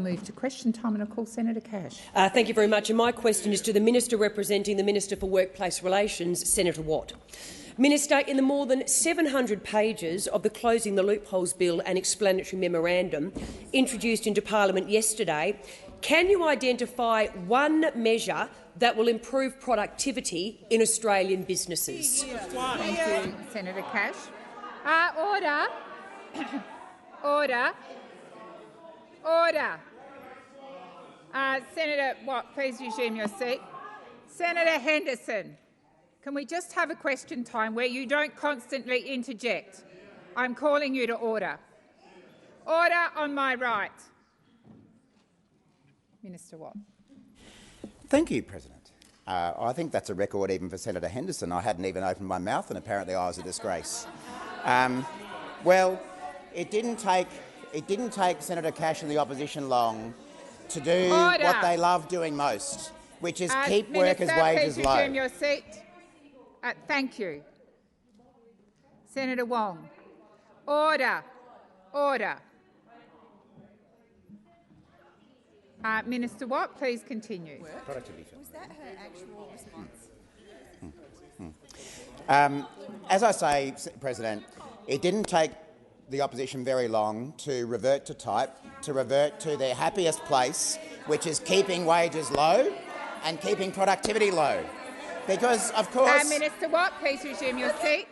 move to question time and I'll call Senator Cash. Thank you very much. And my question is to the Minister representing the Minister for Workplace Relations, Senator Watt. Minister, in the more than 700 pages of the Closing the Loopholes Bill and explanatory memorandum introduced into Parliament yesterday, can you identify one measure that will improve productivity in Australian businesses? Thank you, Senator Cash. Order. Order. Order. Senator Watt, please resume your seat. Senator Henderson, can we just have a question time where you don't constantly interject? I'm calling you to order. Order on my right. Minister Watt. Thank you, President. I think that's a record even for Senator Henderson. I hadn't even opened my mouth and apparently I was a disgrace. Well, it didn't take Senator Cash and the opposition long to do what they love doing most, which is keep workers' wages low. Resume your seat. Thank you. Senator Wong. Order. Order. Minister Watt, please continue. Was that her actual response? As I say, President, it didn't take the opposition very long to revert to type, to revert to their happiest place, which is keeping wages low and keeping productivity low. Because, of course— Minister Watt, please resume your seat.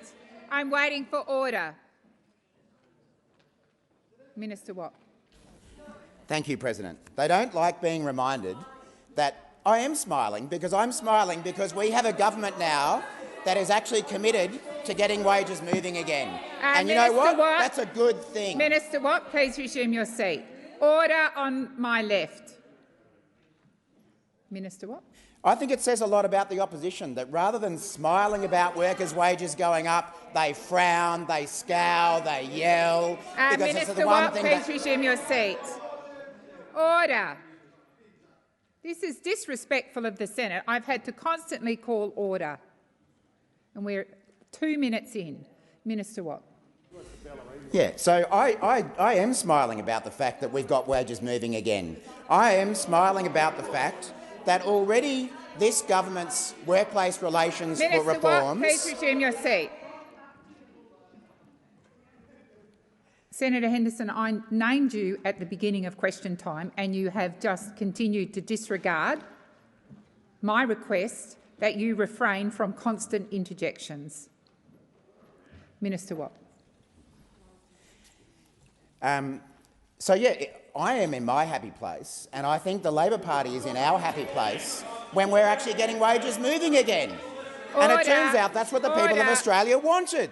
I'm waiting for order. Minister Watt. Thank you, President. They don't like being reminded that I am smiling because we have a government now that is actually committed to getting wages moving again. And you know what? That's a good thing. Minister Watt, please resume your seat. Order on my left. Minister Watt. I think it says a lot about the opposition that rather than smiling about workers' wages going up, they frown, they scowl, they yell. Minister Watt, please resume your seat. Order. This is disrespectful of the Senate. I've had to constantly call order. And we're 2 minutes in. Minister Watt. Yeah, so I am smiling about the fact that we've got wages moving again. I am smiling about the fact that already this government's workplace relations reforms— Minister Watt, please resume your seat. Senator Henderson, I named you at the beginning of question time and you have just continued to disregard my request that you refrain from constant interjections. Minister Watt. So, yeah, I am in my happy place, and I think the Labor Party is in our happy place when we're actually getting wages moving again. And it turns out that's what the people of Australia wanted.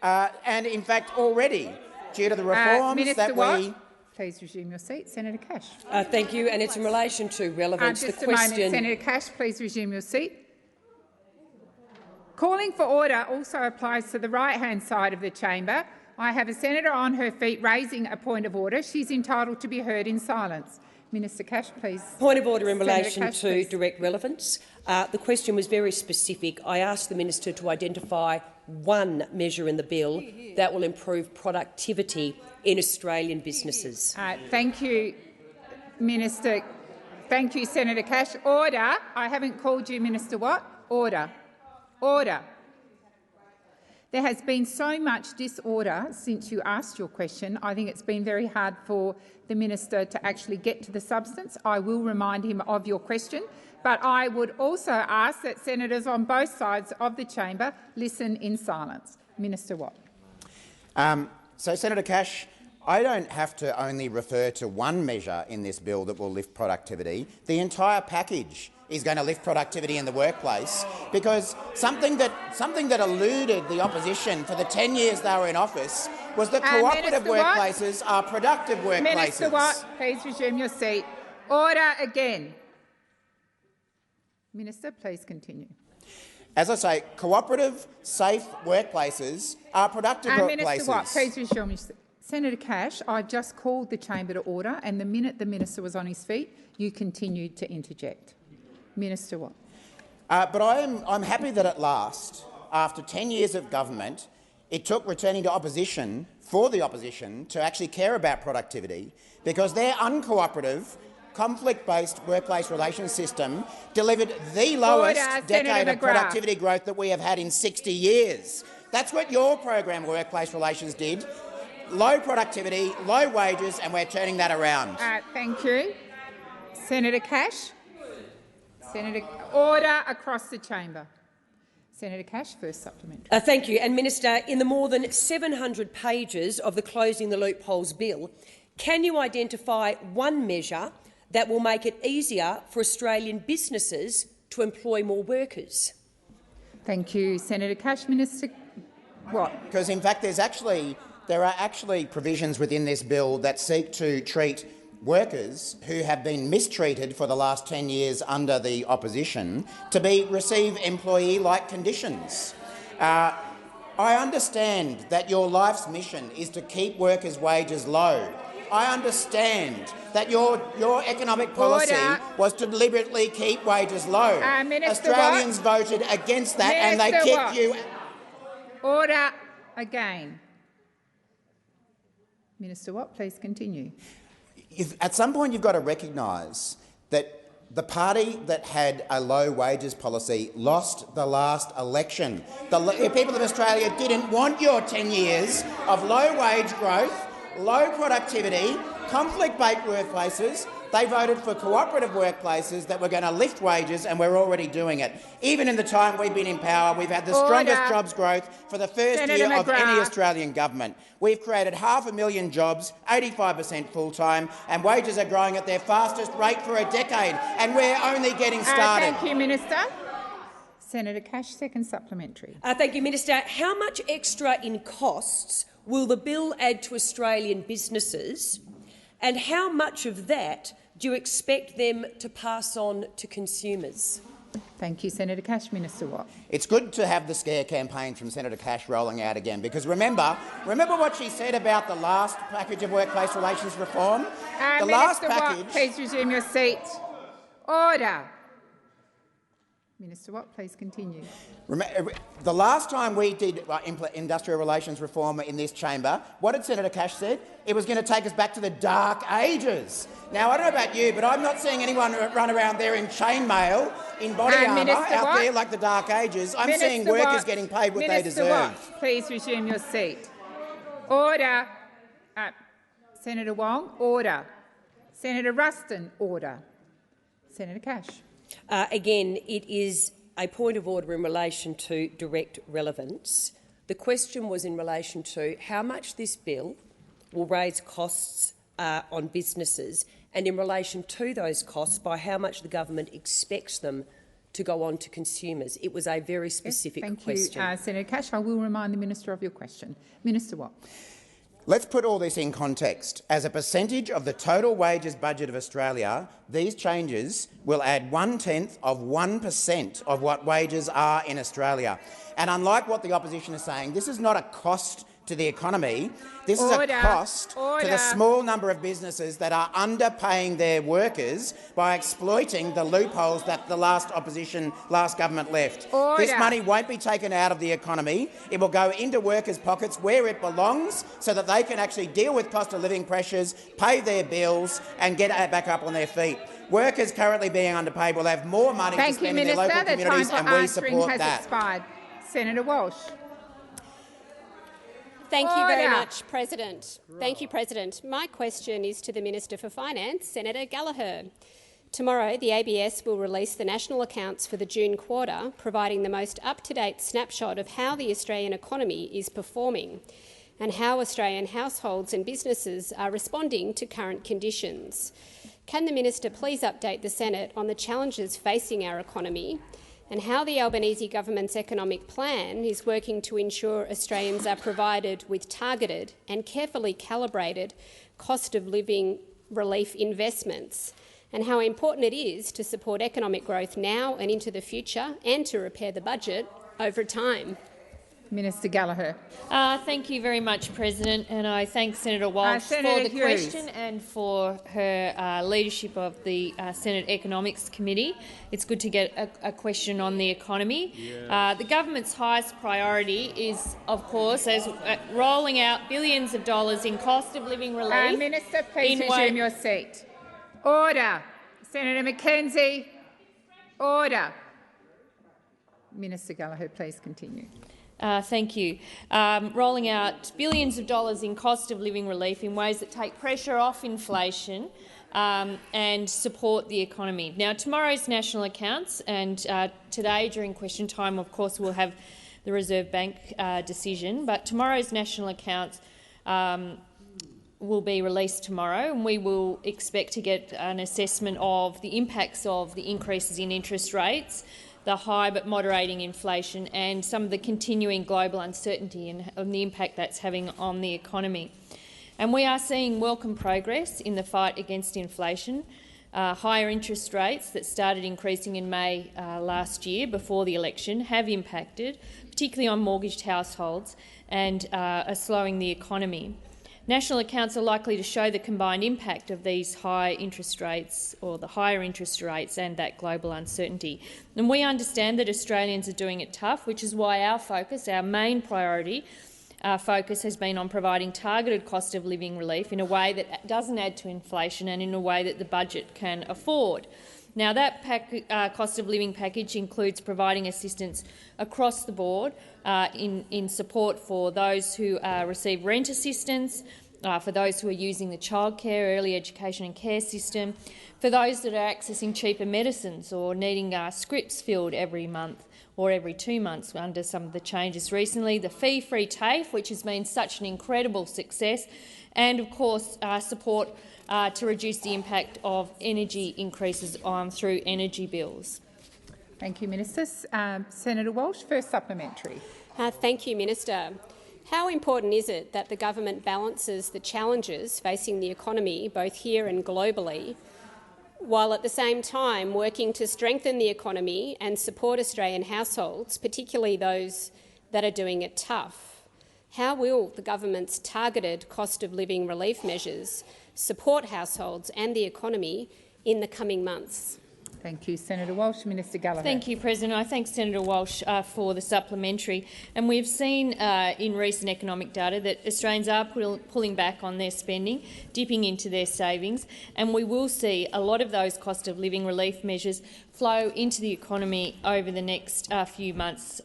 And, in fact, already, due to the reforms Minister Watt, please resume your seat. Senator Cash. Thank you, and it's in relation to relevance. Just a moment, Senator Cash, please resume your seat. Calling for order also applies to the right-hand side of the chamber. I have a senator on her feet raising a point of order. She's entitled to be heard in silence. Minister Cash, please. Point of order in relation to direct relevance. The question was very specific. I asked the minister to identify one measure in the bill that will improve productivity in Australian businesses. Thank you, Minister. Thank you, Senator Cash. Order. I haven't called you Minister Watt. Order. Order. There has been so much disorder since you asked your question. I think it's been very hard for the minister to actually get to the substance. I will remind him of your question, but I would also ask that senators on both sides of the chamber listen in silence. Minister Watt. So, Senator Cash, I don't have to only refer to one measure in this bill that will lift productivity. The entire package is going to lift productivity in the workplace, because something that eluded the opposition for the 10 years they were in office was that cooperative workplaces are productive workplaces. Minister Watt, please resume your seat. Order again. Minister, please continue. As I say, cooperative, safe workplaces are productive workplaces. Minister Watt, please resume your seat. Senator Cash, I just called the chamber to order, and the minute the minister was on his feet, you continued to interject. Minister Watt. But I'm happy that at last, after 10 years of government, it took returning to opposition for the opposition to actually care about productivity, because their uncooperative, conflict-based workplace relations system delivered the lowest decade of productivity growth that we have had in 60 years. That's what your program, Workplace Relations, did. Low productivity, low wages, and we're turning that around. Thank you. Senator Cash. Order across the chamber. Senator Cash, first supplementary. Thank you. And Minister, in the more than 700 pages of the Closing the Loopholes bill, can you identify one measure that will make it easier for Australian businesses to employ more workers? Thank you, Senator Cash. Minister Watt. Because, in fact, there are actually provisions within this bill that seek to treat workers who have been mistreated for the last 10 years under the opposition to receive employee-like conditions. I understand that your life's mission is to keep workers' wages low. I understand that your economic policy was to deliberately keep wages low. Australians voted against that, and they kept you. Order again. Minister Watt, please continue. At some point, you've got to recognise that the party that had a low wages policy lost the last election. The people of Australia didn't want your 10 years of low wage growth, low productivity, conflict-based workplaces. They voted for cooperative workplaces that were going to lift wages, and we're already doing it. Even in the time we've been in power, we've had the strongest jobs growth for the first year of any Australian government. We've created 500,000 jobs, 85% full-time, and wages are growing at their fastest rate for a decade, and we're only getting started. Thank you, Minister. Senator Cash, second supplementary. Thank you, Minister. How much extra in costs will the bill add to Australian businesses, and how much of that do you expect them to pass on to consumers? Thank you, Senator Cash. Minister Watt. It's good to have the scare campaign from Senator Cash rolling out again, because remember what she said about the last package of workplace relations reform? The last package. Watt, please resume your seat. Order. Minister Watt, please continue. The last time we did industrial relations reform in this chamber, what did Senator Cash said? It was going to take us back to the dark ages. Now, I don't know about you, but I'm not seeing anyone run around there in chainmail, in body armour, out there like the dark ages. I'm seeing workers getting paid what they deserve. Minister Watt, please resume your seat. Order. Senator Wong, order. Senator Ruston, order. Senator Cash. Again, it is a point of order in relation to direct relevance. The question was in relation to how much this bill will raise costs on businesses, and in relation to those costs, by how much the government expects them to go on to consumers. It was a very specific question. Thank you, Senator Cash. I will remind the Minister of your question. Minister Watt. Let's put all this in context. As a percentage of the total wages budget of Australia, these changes will add 0.1% of what wages are in Australia. And unlike what the opposition is saying, this is not a cost to the economy. This is a cost to the small number of businesses that are underpaying their workers by exploiting the loopholes that the last government left. This money won't be taken out of the economy. It will go into workers' pockets where it belongs, so that they can actually deal with cost of living pressures, pay their bills and get back up on their feet. Workers currently being underpaid will have more money to spend in their local communities, and we support that. Expired. Senator Walsh. Thank you very much, President. Thank you, President. My question is to the Minister for Finance, Senator Gallagher. Tomorrow, the ABS will release the national accounts for the June quarter, providing the most up-to-date snapshot of how the Australian economy is performing and how Australian households and businesses are responding to current conditions. Can the Minister please update the Senate on the challenges facing our economy and how the Albanese government's economic plan is working to ensure Australians are provided with targeted and carefully calibrated cost of living relief investments, and how important it is to support economic growth now and into the future, and to repair the budget over time? Minister Gallagher. Thank you very much, President, and I thank Senator Walsh for Senator the Hughes. question and for her leadership of the Senate Economics Committee. It's good to get a question on the economy. The government's highest priority is, of course, as rolling out billions of dollars in cost of living relief. Minister, please resume your seat. Order. Senator McKenzie. Order. Minister Gallagher, please continue. Thank you. Rolling out billions of dollars in cost of living relief in ways that take pressure off inflation and support the economy. Now, tomorrow's national accounts and today during question time, of course, we'll have the Reserve Bank decision, but tomorrow's national accounts will be released tomorrow, and we will expect to get an assessment of the impacts of the increases in interest rates, the high but moderating inflation and some of the continuing global uncertainty and the impact that's having on the economy. And we are seeing welcome progress in the fight against inflation. Higher interest rates that started increasing in May last year before the election have impacted, particularly on mortgaged households, and are slowing the economy. National accounts are likely to show the combined impact of these high interest rates, or the higher interest rates, and that global uncertainty. And we understand that Australians are doing it tough, which is why our focus, our main priority, focus has been on providing targeted cost of living relief in a way that doesn't add to inflation and in a way that the budget can afford. Now, that cost of living package includes providing assistance across the board in support for those who receive rent assistance, for those who are using the childcare, early education and care system, for those that are accessing cheaper medicines or needing scripts filled every month or every 2 months under some of the changes recently, the fee-free TAFE, which has been such an incredible success, and, of course, support to reduce the impact of energy increases through energy bills. Thank you, Minister. Senator Walsh, first supplementary. Thank you, Minister. How important is it that the government balances the challenges facing the economy, both here and globally, while at the same time working to strengthen the economy and support Australian households, particularly those that are doing it tough? How will the government's targeted cost of living relief measures support households and the economy in the coming months? Thank you, Senator Walsh. Minister Gallagher. Thank you, President. I thank Senator Walsh for the supplementary. And we've seen in recent economic data that Australians are pulling back on their spending, dipping into their savings, and we will see a lot of those cost of living relief measures flow into the economy over the next few months.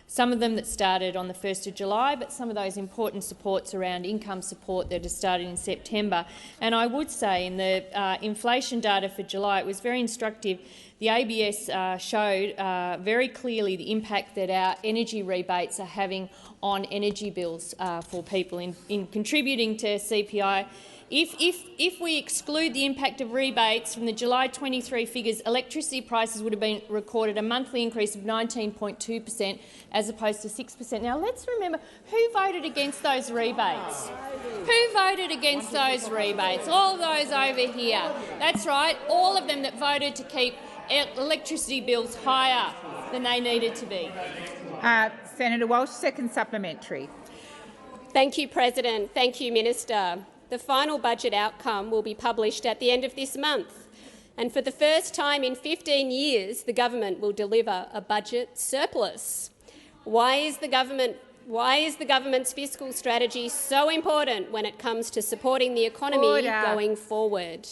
Some of them that started on the 1st of July, but some of those important supports around income support that have started in September. And I would say in the inflation data for July, it was very instructive. The ABS showed very clearly the impact that our energy rebates are having on energy bills for people in contributing to CPI. If we exclude the impact of rebates from the July 23 figures, electricity prices would have been recorded a monthly increase of 19.2% as opposed to 6%. Now, let's remember, who voted against those rebates? Who voted against those rebates? All those over here. That's right, all of them that voted to keep electricity bills higher than they needed to be. Senator Walsh, second supplementary. Thank you, President. Thank you, Minister. The final budget outcome will be published at the end of this month, and for the first time in 15 years, the government will deliver a budget surplus. Why is the government's fiscal strategy so important when it comes to supporting the economy going forward?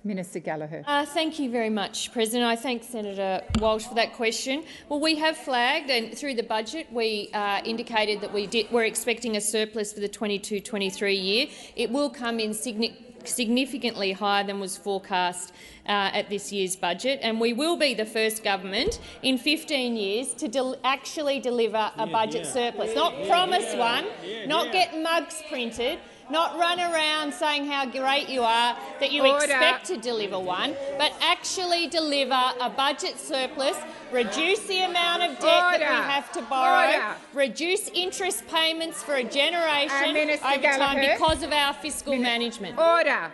Minister Gallagher. Thank you very much, President. I thank Senator Walsh for that question. Well, we have flagged, and through the budget we indicated that we're expecting a surplus for the 22-23 year. It will come in significantly higher than was forecast at this year's budget, and we will be the first government in 15 years to actually deliver a budget surplus. Not promise one, not get mugs printed, not run around saying how great you are, that you expect to deliver one, but actually deliver a budget surplus, reduce the amount of debt that we have to borrow, reduce interest payments for a generation over time because of our fiscal management. Order.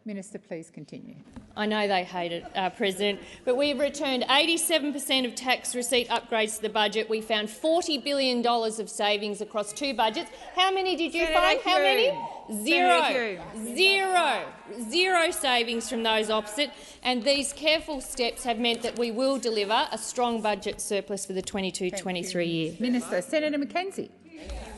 Minister, please continue. I know they hate it, President, but we have returned 87% of tax receipt upgrades to the budget. We found $40 billion of savings across 2 budgets. How many did you find? How many? Zero savings from those opposite. And these careful steps have meant that we will deliver a strong budget surplus for the 22-23 year. Minister. Senator McKenzie.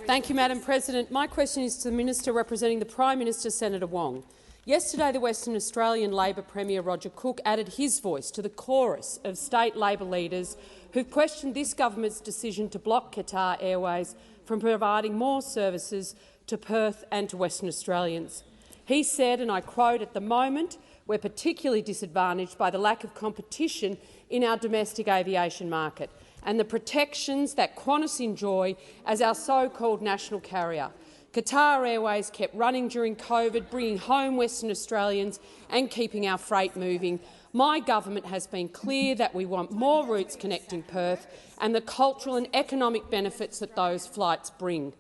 Thank you, Madam President. My question is to the Minister representing the Prime Minister, Senator Wong. Yesterday, the Western Australian Labor Premier Roger Cook added his voice to the chorus of state Labor leaders who've questioned this government's decision to block Qatar Airways from providing more services to Perth and to Western Australians. He said, and I quote, "At the moment, we're particularly disadvantaged by the lack of competition in our domestic aviation market and the protections that Qantas enjoy as our so-called national carrier. Qatar Airways kept running during COVID, bringing home Western Australians and keeping our freight moving. My government has been clear that we want more routes connecting Perth and the cultural and economic benefits that those flights bring."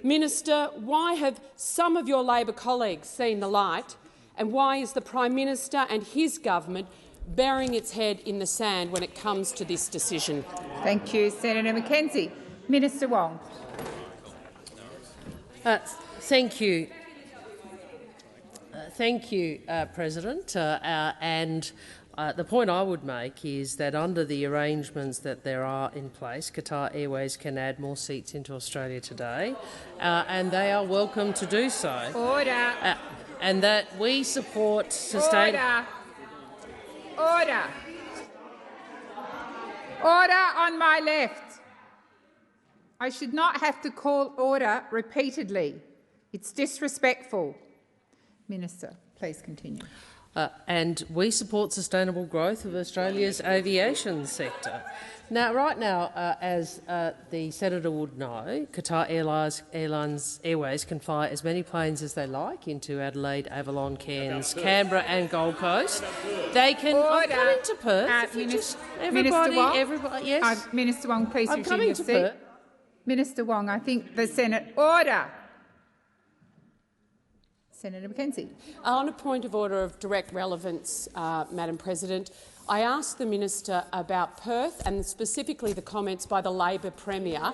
Minister, why have some of your Labor colleagues seen the light, and why is the Prime Minister and his government burying its head in the sand when it comes to this decision? Thank you, Senator McKenzie. Minister Wong. Thank you. President. The point I would make is that under the arrangements that there are in place, Qatar Airways can add more seats into Australia today, and they are welcome to do so. Order. And that we support sustainable. Order. Order on my left. I should not have to call order repeatedly. It's disrespectful. Minister, please continue. And we support sustainable growth of Australia's aviation sector. Now, right now, as the senator would know, Qatar Airways can fly as many planes as they like into Adelaide, Avalon, Cairns, Canberra and Gold Coast. They can. I'm coming to Perth. Everybody, yes. Minister Wong, please I'm resume coming your to seat. Perth. Minister Wong, I think the Senate order. Senator McKenzie. On a point of order of direct relevance, Madam President, I asked the Minister about Perth and specifically the comments by the Labor Premier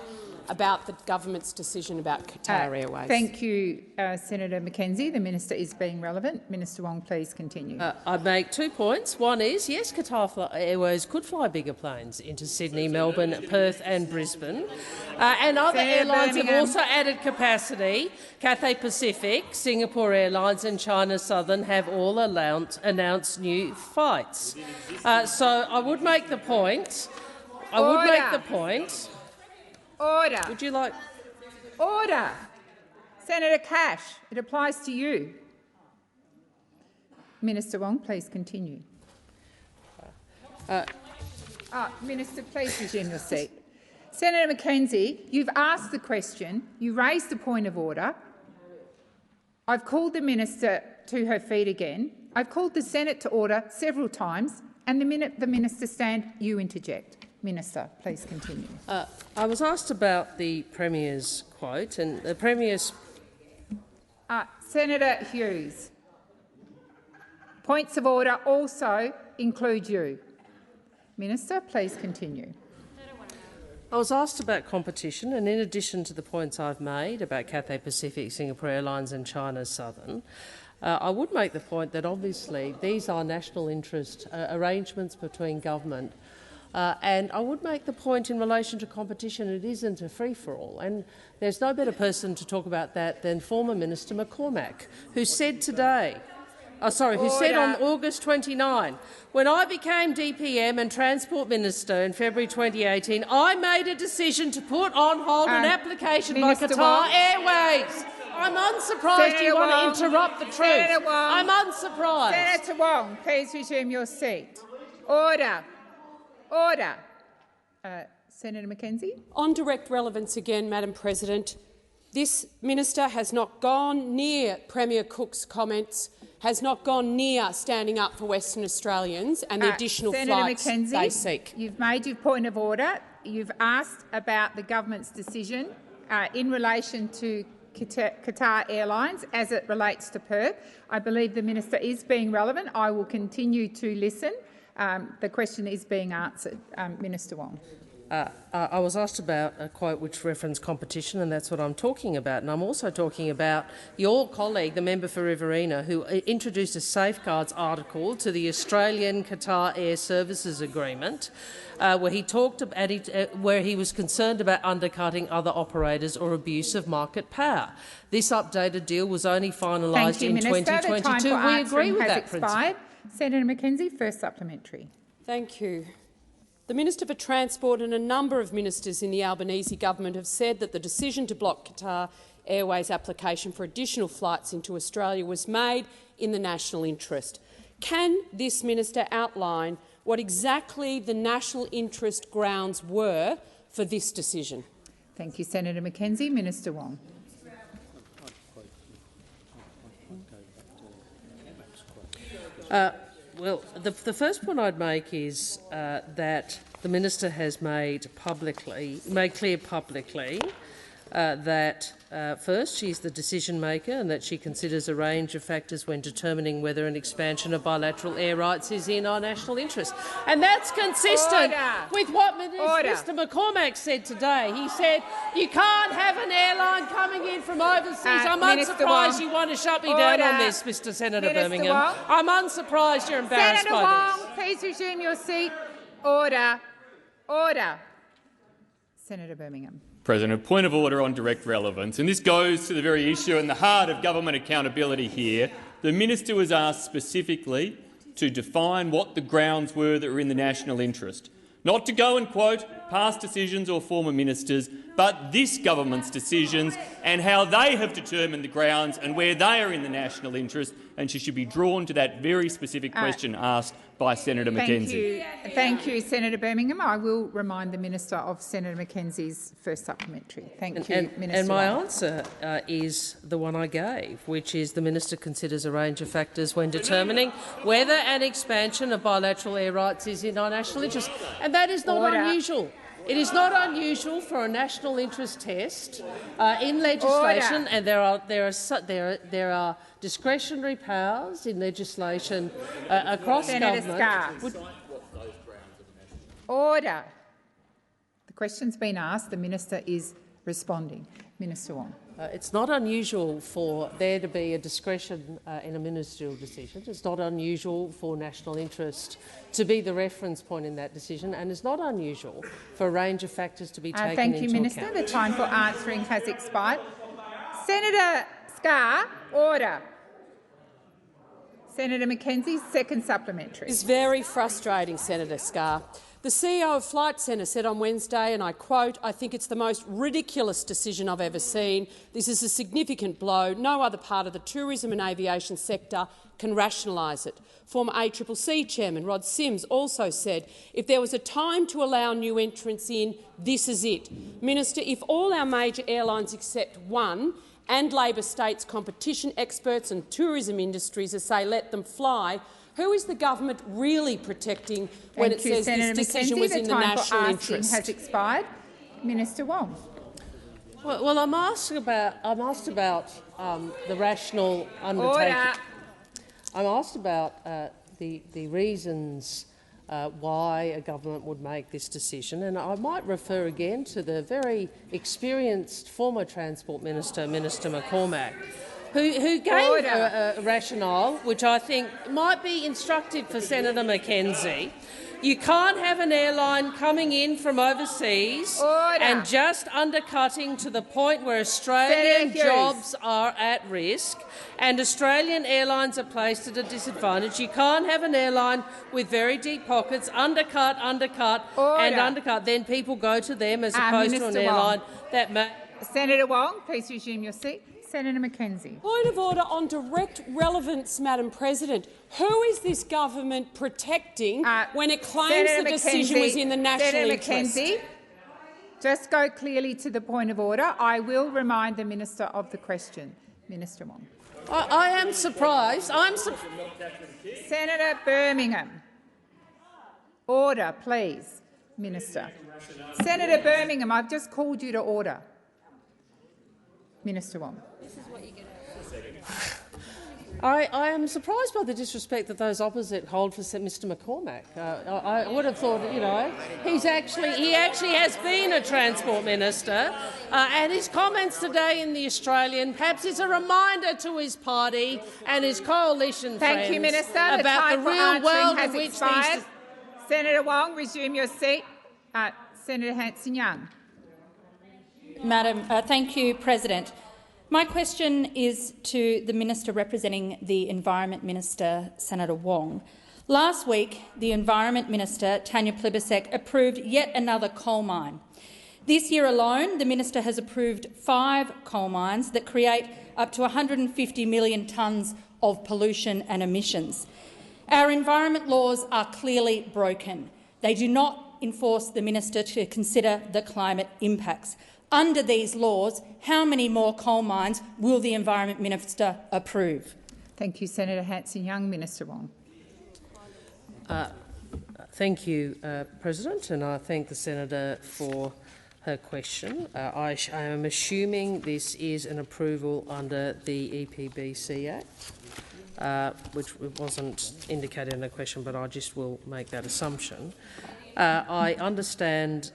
about the government's decision about Qatar Airways. Thank you, Senator McKenzie. The minister is being relevant. Minister Wong, please continue. I'd make 2 points. One is, yes, Qatar Airways could fly bigger planes into Sydney, Melbourne, Perth and Brisbane. And other airlines have also added capacity. Cathay Pacific, Singapore Airlines and China Southern have all announced new flights. So I would make the point. Order. Would you like... Order. Senator Cash, it applies to you. Minister Wong, please continue. Minister, please resume your seat. Senator McKenzie, you've asked the question, you raised the point of order. I've called the minister to her feet again. I've called the Senate to order several times, and the minute the minister stands, you interject. Minister, please continue. I was asked about the Premier's quote, and the Premier's... Senator Hughes, points of order also include you. Minister, please continue. I was asked about competition, and in addition to the points I've made about Cathay Pacific, Singapore Airlines and China Southern, I would make the point that obviously these are national interest arrangements between government. And I would make the point in relation to competition, it isn't a free-for-all. And there's no better person to talk about that than former Minister McCormack, who said today, who said on August 29, when I became DPM and Transport Minister in February 2018, I made a decision to put on hold an application by Qatar Airways. I'm unsurprised Senator you want Wong, to interrupt the truth. Senator Wong, I'm unsurprised. Senator Wong, please resume your seat. Order. Order. Senator McKenzie. On direct relevance again, Madam President, this minister has not gone near Premier Cook's comments, has not gone near standing up for Western Australians and the additional flights they seek. You've made your point of order. You've asked about the government's decision in relation to Qatar Airlines as it relates to Perth. I believe the minister is being relevant. I will continue to listen. The question is being answered. Minister Wong. I was asked about a quote which referenced competition, and that's what I'm talking about. And I'm also talking about your colleague, the member for Riverina, who introduced a safeguards article to the Australian Qatar Air Services Agreement, where he talked about where he was concerned about undercutting other operators or abuse of market power. This updated deal was only finalised in 2022. We agree with that principle. Senator McKenzie, first supplementary. Thank you. The Minister for Transport and a number of ministers in the Albanese government have said that the decision to block Qatar Airways' application for additional flights into Australia was made in the national interest. Can this minister outline what exactly the national interest grounds were for this decision? Thank you, Senator McKenzie. Minister Wong. Well, the first point I'd make is that the minister has made clear publicly that first, she's the decision maker and that she considers a range of factors when determining whether an expansion of bilateral air rights is in our national interest. And that's consistent with what Mr McCormack said today. He said, you can't have an airline coming in from overseas. I'm unsurprised you want to shut me down on this, Mr Senator Birmingham. Wong. I'm unsurprised you're embarrassed Senator by Wong, please resume your seat. Order. Order. Senator Birmingham. President, point of order on direct relevance, and this goes to the very issue and the heart of government accountability here. The minister was asked specifically to define what the grounds were that were in the national interest, not to go and quote past decisions or former ministers, but this government's decisions and how they have determined the grounds and where they are in the national interest, and she should be drawn to that very specific question asked by Senator McKenzie. Thank you, Senator Birmingham. I will remind the minister of Senator McKenzie's first supplementary. Thank you, Minister. And my answer is the one I gave, which is the minister considers a range of factors when determining whether an expansion of bilateral air rights is in our national interest, and that is not unusual. It is not unusual for a national interest test in legislation, and there are discretionary powers in legislation across Senator government. Order. The question's been asked. The minister is responding. Minister Wong. It's not unusual for there to be a discretion in a ministerial decision. It's not unusual for national interest to be the reference point in that decision, and it's not unusual for a range of factors to be taken into account. Thank you, Minister. The time for answering has expired. Senator Scarr, order. Senator McKenzie, second supplementary. It's very frustrating, Senator Scarr. The CEO of Flight Centre said on Wednesday, and I quote, "I think it's the most ridiculous decision I've ever seen. This is a significant blow. No other part of the tourism and aviation sector can rationalise it." Former ACCC Chairman Rod Sims also said, "If there was a time to allow new entrants in, this is it." Minister, if all our major airlines except one and Labor states competition experts and tourism industries say let them fly, who is the government really protecting when it says this decision was in the national interest? Has expired. Minister Wong. Well, I'm asked about the rational undertaking. Order. I'm asked about the reasons why a government would make this decision, and I might refer again to the very experienced former Transport Minister, Minister McCormack, who gave a rationale which I think might be instructive for Senator McKenzie. You can't have an airline coming in from overseas and just undercutting to the point where Australian jobs are at risk and Australian airlines are placed at a disadvantage. You can't have an airline with very deep pockets, undercut, and undercut. Then people go to them as opposed to an airline that may— Senator Wong, please resume your seat. Senator McKenzie. Point of order on direct relevance, Madam President. Who is this government protecting when it claims the decision was in the national interest? Senator McKenzie, just go clearly to the point of order. I will remind the minister of the question. Minister Wong. I am surprised. Senator Birmingham. Order, please, Minister. Senator Birmingham, I've just called you to order. Minister Wong. I am surprised by the disrespect that those opposite hold for Mr McCormack. I would have thought, he actually has been a Transport Minister, and his comments today in The Australian perhaps is a reminder to his party and his coalition friends you, Minister. about the real world in which these... Senator Wong, resume your seat. Senator Hanson-Young. Madam, thank you, President. My question is to the Minister representing the Environment Minister, Senator Wong. Last week, the Environment Minister, Tanya Plibersek, approved yet another coal mine. This year alone, the Minister has approved 5 coal mines that create up to 150 million tonnes of pollution and emissions. Our environment laws are clearly broken. They do not enforce the Minister to consider the climate impacts. Under these laws, how many more coal mines will the Environment Minister approve? Thank you, Senator Hanson-Young. Minister Wong. Thank you, President, and I thank the senator for her question. I am assuming this is an approval under the EPBC Act, which wasn't indicated in the question, but I just will make that assumption. I understand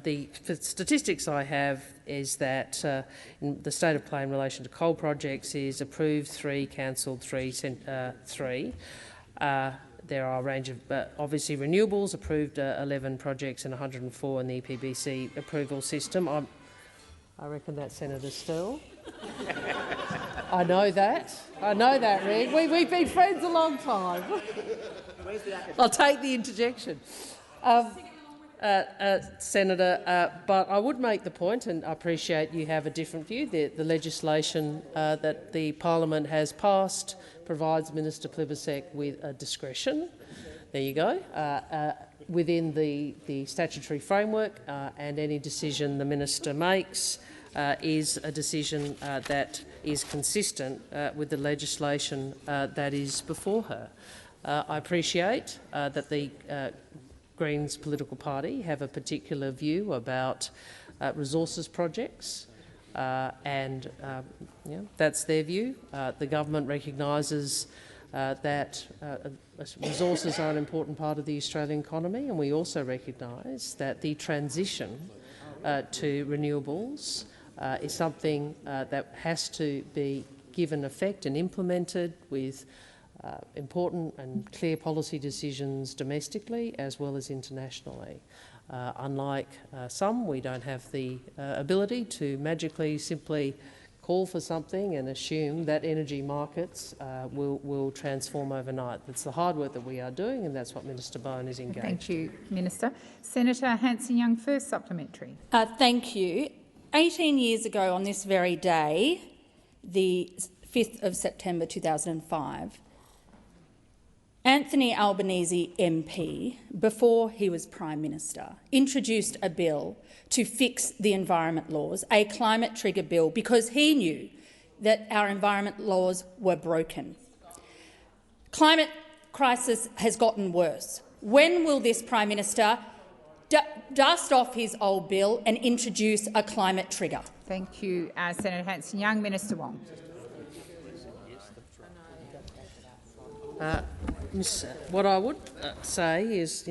the statistics I have is that in the state of play in relation to coal projects is approved 3, cancelled 3, 3. There are a range of, obviously, renewables, approved 11 projects and 104 in the EPBC approval system. I reckon that's Senator Sterle. I know that, Red. We've been friends a long time. I'll take the interjection. Senator, but I would make the point, and I appreciate you have a different view, the legislation that the Parliament has passed provides Minister Plibersek with a discretion. There you go. Within the statutory framework, and any decision the Minister makes is a decision that is consistent with the legislation that is before her. I appreciate that the Greens political party have a particular view about resources projects, and that's their view. The government recognises that resources are an important part of the Australian economy, and we also recognise that the transition to renewables is something that has to be given effect and implemented with important and clear policy decisions domestically as well as internationally. Unlike some, we don't have the ability to magically simply call for something and assume that energy markets will transform overnight. That's the hard work that we are doing, and that's what Minister Bowen is engaged. Thank you, Minister. Senator Hanson-Young, first supplementary. Thank you. 18 years ago on this very day, the 5th of September 2005, Anthony Albanese MP, before he was Prime Minister, introduced a bill to fix the environment laws, a climate trigger bill, because he knew that our environment laws were broken. Climate crisis has gotten worse. When will this Prime Minister dust off his old bill and introduce a climate trigger? Thank you, Senator Hanson-Young. Minister Wong. What I would say is,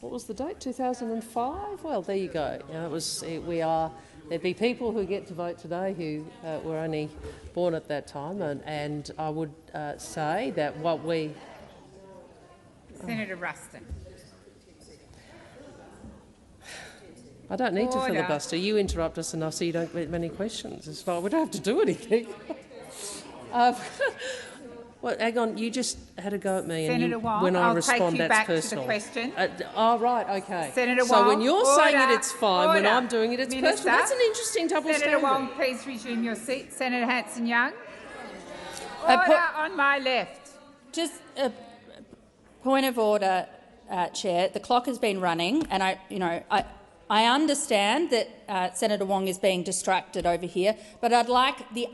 what was the date? 2005. Well, there you go. There'd be people who get to vote today who were only born at that time, and I would say that what we. Senator Ruston. I don't need to filibuster. You interrupt us, and I see you don't get many questions. It's fine. We don't have to do anything. Well, hang on, you just had a go at me, Senator and Wong, when I I'll respond, take you that's back personal. To the question. Right, okay. Senator so Wong, when you're saying that it's fine, when I'm doing it, it's Minister, personal. That's an interesting double Senator standard. Wong, please resume your seat. Senator Hanson-Young. Order on my left. Just a point of order, Chair. The clock has been running, and I understand that Senator Wong is being distracted over here, but I'd like the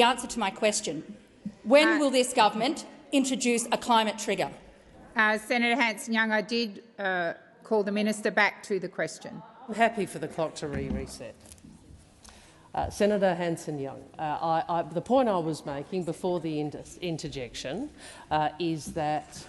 answer to my question. When will this government introduce a climate trigger? Senator Hanson-Young, I did call the minister back to the question. I'm happy for the clock to reset. Senator Hanson-Young, the point I was making before the interjection is that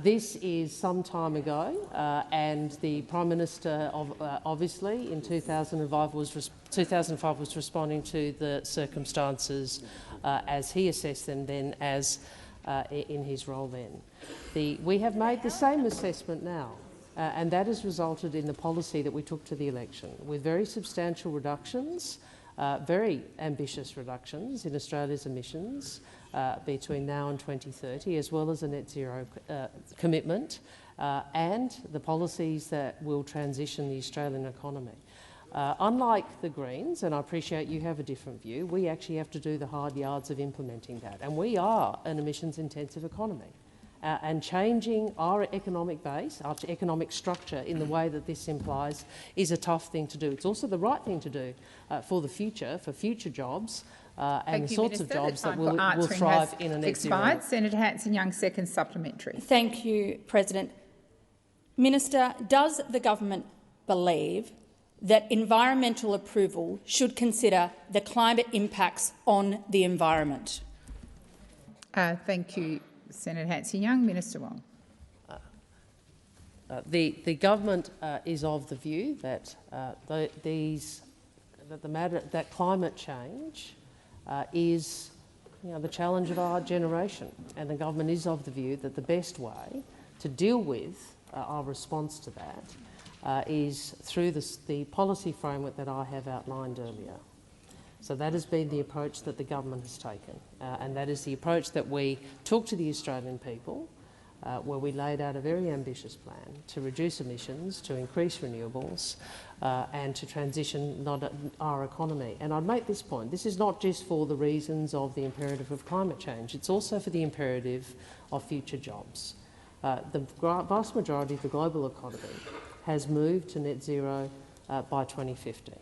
this is some time ago, and the Prime Minister obviously in 2005 was responding to the circumstances as he assessed them then, as in his role then. We have made the same assessment now, and that has resulted in the policy that we took to the election, with very substantial reductions, very ambitious reductions in Australia's emissions between now and 2030, as well as a net zero commitment, and the policies that will transition the Australian economy. Unlike the Greens, and I appreciate you have a different view, we actually have to do the hard yards of implementing that. And we are an emissions-intensive economy. And changing our economic base, our economic structure in the way that this implies is a tough thing to do. It's also the right thing to do for the future, for future jobs and the sorts of jobs that will thrive in a net zero. Senator Hanson-Young, second supplementary. Thank you, President. Minister, does the government believe that environmental approval should consider the climate impacts on the environment? Thank you, Senator Hanson-Young. Minister Wong. The government is of the view that that climate change is the challenge of our generation, and the government is of the view that the best way to deal with our response to that is through the policy framework that I have outlined earlier. So that has been the approach that the government has taken, and that is the approach that we took to the Australian people, where we laid out a very ambitious plan to reduce emissions, to increase renewables and to transition our economy. And I'd make this point, this is not just for the reasons of the imperative of climate change, it's also for the imperative of future jobs. The vast majority of the global economy has moved to net zero by 2050.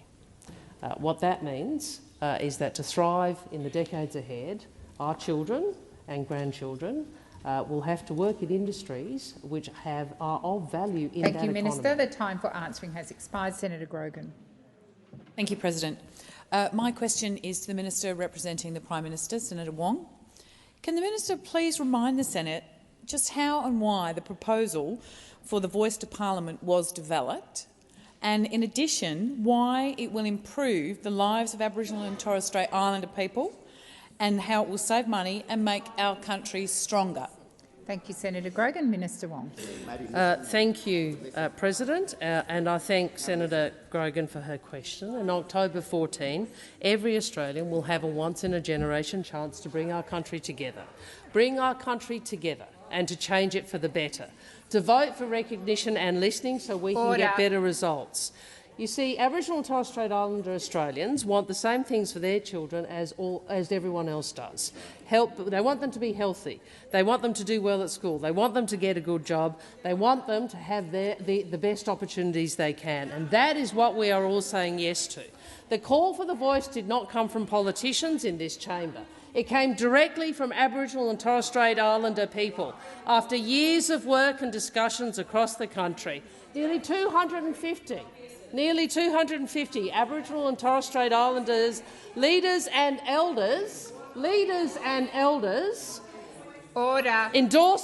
What that means is that to thrive in the decades ahead, our children and grandchildren will have to work in industries which are of value in that economy. Thank you, Minister. The time for answering has expired. Senator Grogan. Thank you, President. My question is to the Minister representing the Prime Minister, Senator Wong. Can the Minister please remind the Senate just how and why the proposal for the Voice to Parliament was developed, and in addition, why it will improve the lives of Aboriginal and Torres Strait Islander people, and how it will save money and make our country stronger? Thank you, Senator Grogan. Minister Wong. Thank you, President, and I thank Senator Grogan for her question. On October 14, every Australian will have a once-in-a-generation chance to bring our country together. Bring our country together and to change it for the better. To vote for recognition and listening so we can get better results. You see, Aboriginal and Torres Strait Islander Australians want the same things for their children as everyone else does. They want them to be healthy. They want them to do well at school. They want them to get a good job. They want them to have the best opportunities they can. And that is what we are all saying yes to. The call for the Voice did not come from politicians in this chamber. It came directly from Aboriginal and Torres Strait Islander people. After years of work and discussions across the country, nearly 250 Aboriginal and Torres Strait Islanders, leaders and elders endorsed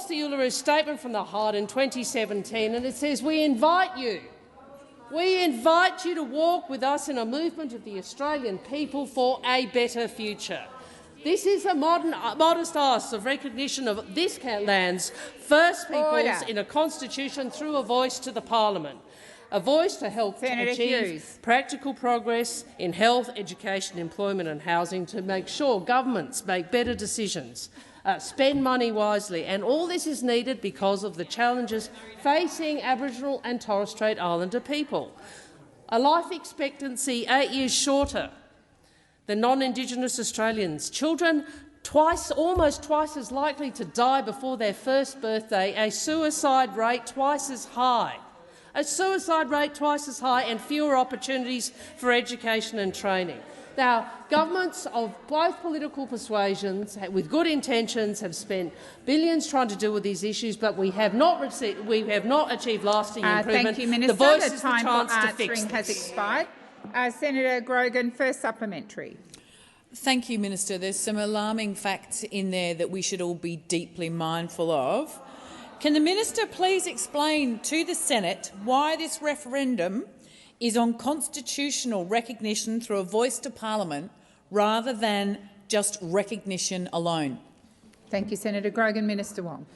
the Uluru Statement from the Heart in 2017, and it says, we invite you to walk with us in a movement of the Australian people for a better future. This is a modest ask of recognition of this land's First Peoples in a constitution through a voice to the parliament. A voice to help achieve practical progress in health, education, employment and housing, to make sure governments make better decisions, spend money wisely, and all this is needed because of the challenges facing Aboriginal and Torres Strait Islander people. A life expectancy 8 years shorter than non-Indigenous Australians, children almost twice as likely to die before their first birthday, a suicide rate twice as high, and fewer opportunities for education and training. Now, governments of both political persuasions with good intentions have spent billions trying to deal with these issues, but we have not achieved lasting improvement. Thank you, Minister. The Voice the is time the chance for to fix answering has this. expired. Senator Grogan, first supplementary. Thank you, Minister. There's some alarming facts in there that we should all be deeply mindful of. Can the minister please explain to the Senate why this referendum is on constitutional recognition through a voice to parliament rather than just recognition alone? Thank you, Senator Grogan. Minister Wong.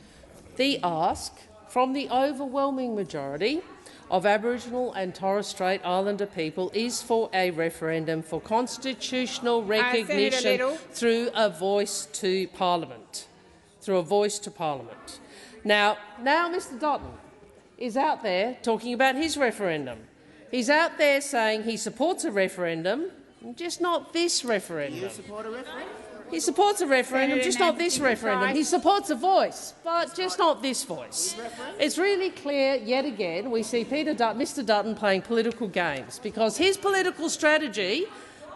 The ask from the overwhelming majority of Aboriginal and Torres Strait Islander people is for a referendum for constitutional recognition through a voice to parliament. Through a voice to parliament. Now Mr Dutton is out there talking about his referendum. He's out there saying he supports a referendum, just not this referendum. You support a referendum? He supports a referendum, just not this referendum. He supports a voice, but just not this voice. It's really clear, yet again, we see Mr Dutton playing political games because his political strategy,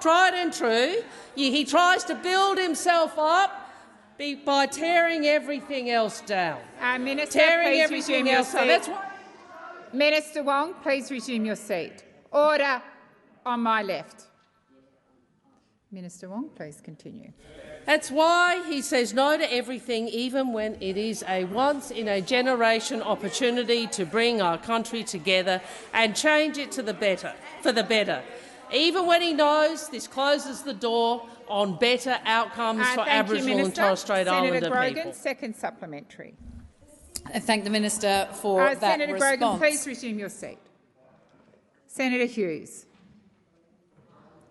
tried and true, he tries to build himself up by tearing everything else down. Minister, tearing please resume your seat. Minister Wong, please resume your seat. Order on my left. Minister Wong, please continue. That's why he says no to everything, even when it is a once-in-a-generation opportunity to bring our country together and change it to the better, for the better. Even when he knows this closes the door on better outcomes for Aboriginal and Torres Strait Islander Senator Grogan, people. second supplementary. I thank the minister for that Senator response. Grogan, please resume your seat. Senator Hughes,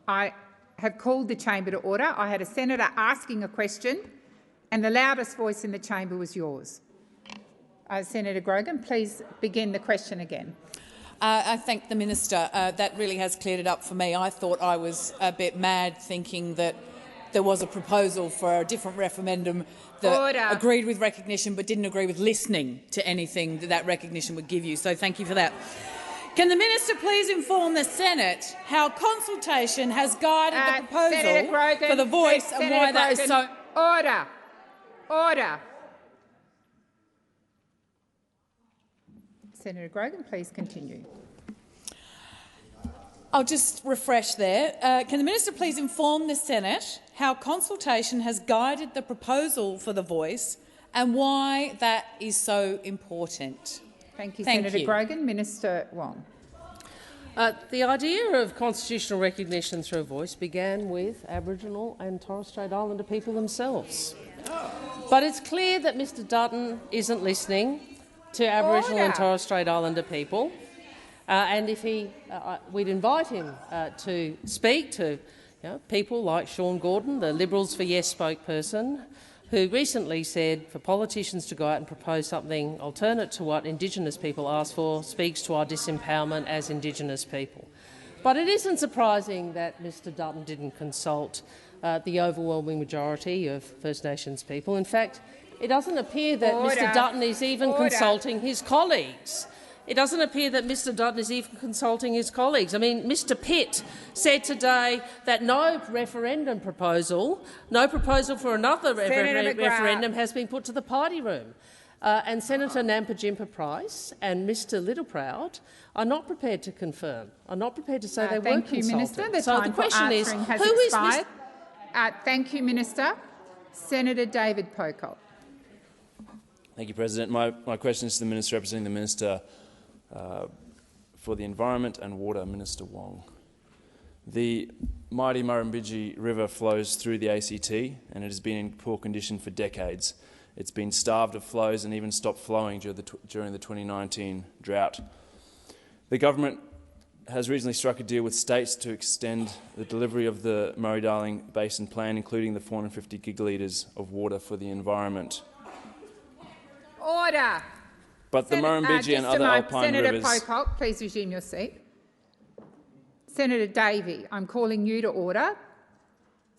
I have called the chamber to order. I had a senator asking a question and the loudest voice in the chamber was yours. Senator Grogan, please begin the question again. I thank the minister. That really has cleared it up for me. I thought I was a bit mad thinking that there was a proposal for a different referendum that agreed with recognition but didn't agree with listening to anything that recognition would give you. So thank you for that. Can the minister please inform the Senate how consultation has guided the proposal for the voice and why that is so— Order. Order. Senator Grogan, please continue. I'll just refresh there. Can the minister please inform the Senate how consultation has guided the proposal for the voice and why that is so important? Thank you, Senator Grogan. Minister Wong. The idea of constitutional recognition through a voice began with Aboriginal and Torres Strait Islander people themselves. But it's clear that Mr Dutton isn't listening to Aboriginal and Torres Strait Islander people. And if we'd invite him to speak to people like Sean Gordon, the Liberals for Yes spokesperson, who recently said for politicians to go out and propose something alternate to what Indigenous people ask for speaks to our disempowerment as Indigenous people. But it isn't surprising that Mr Dutton didn't consult the overwhelming majority of First Nations people. In fact, it doesn't appear that Mr Dutton is even consulting his colleagues. It doesn't appear that Mr Dutton is even consulting his colleagues. I mean, Mr Pitt said today that no referendum proposal, no proposal for another referendum has been put to the party room. And Senator Nampijinpa Price and Mr Littleproud are not prepared to confirm, are not prepared to say they weren't consulted. Thank you, Minister. The so time the question for is, answering has who expired. is Thank you, Minister. Senator David Pocock. Thank you, President. My question is to the Minister representing the Minister for the Environment and Water, Minister Wong. The mighty Murrumbidgee River flows through the ACT and it has been in poor condition for decades. It's been starved of flows and even stopped flowing during the 2019 drought. The government has recently struck a deal with states to extend the delivery of the Murray-Darling Basin Plan, including the 450 gigalitres of water for the environment. Order. But the Murrumbidgee and other alpine rivers— Senator Pocock, please resume your seat. Senator Davey, I'm calling you to order.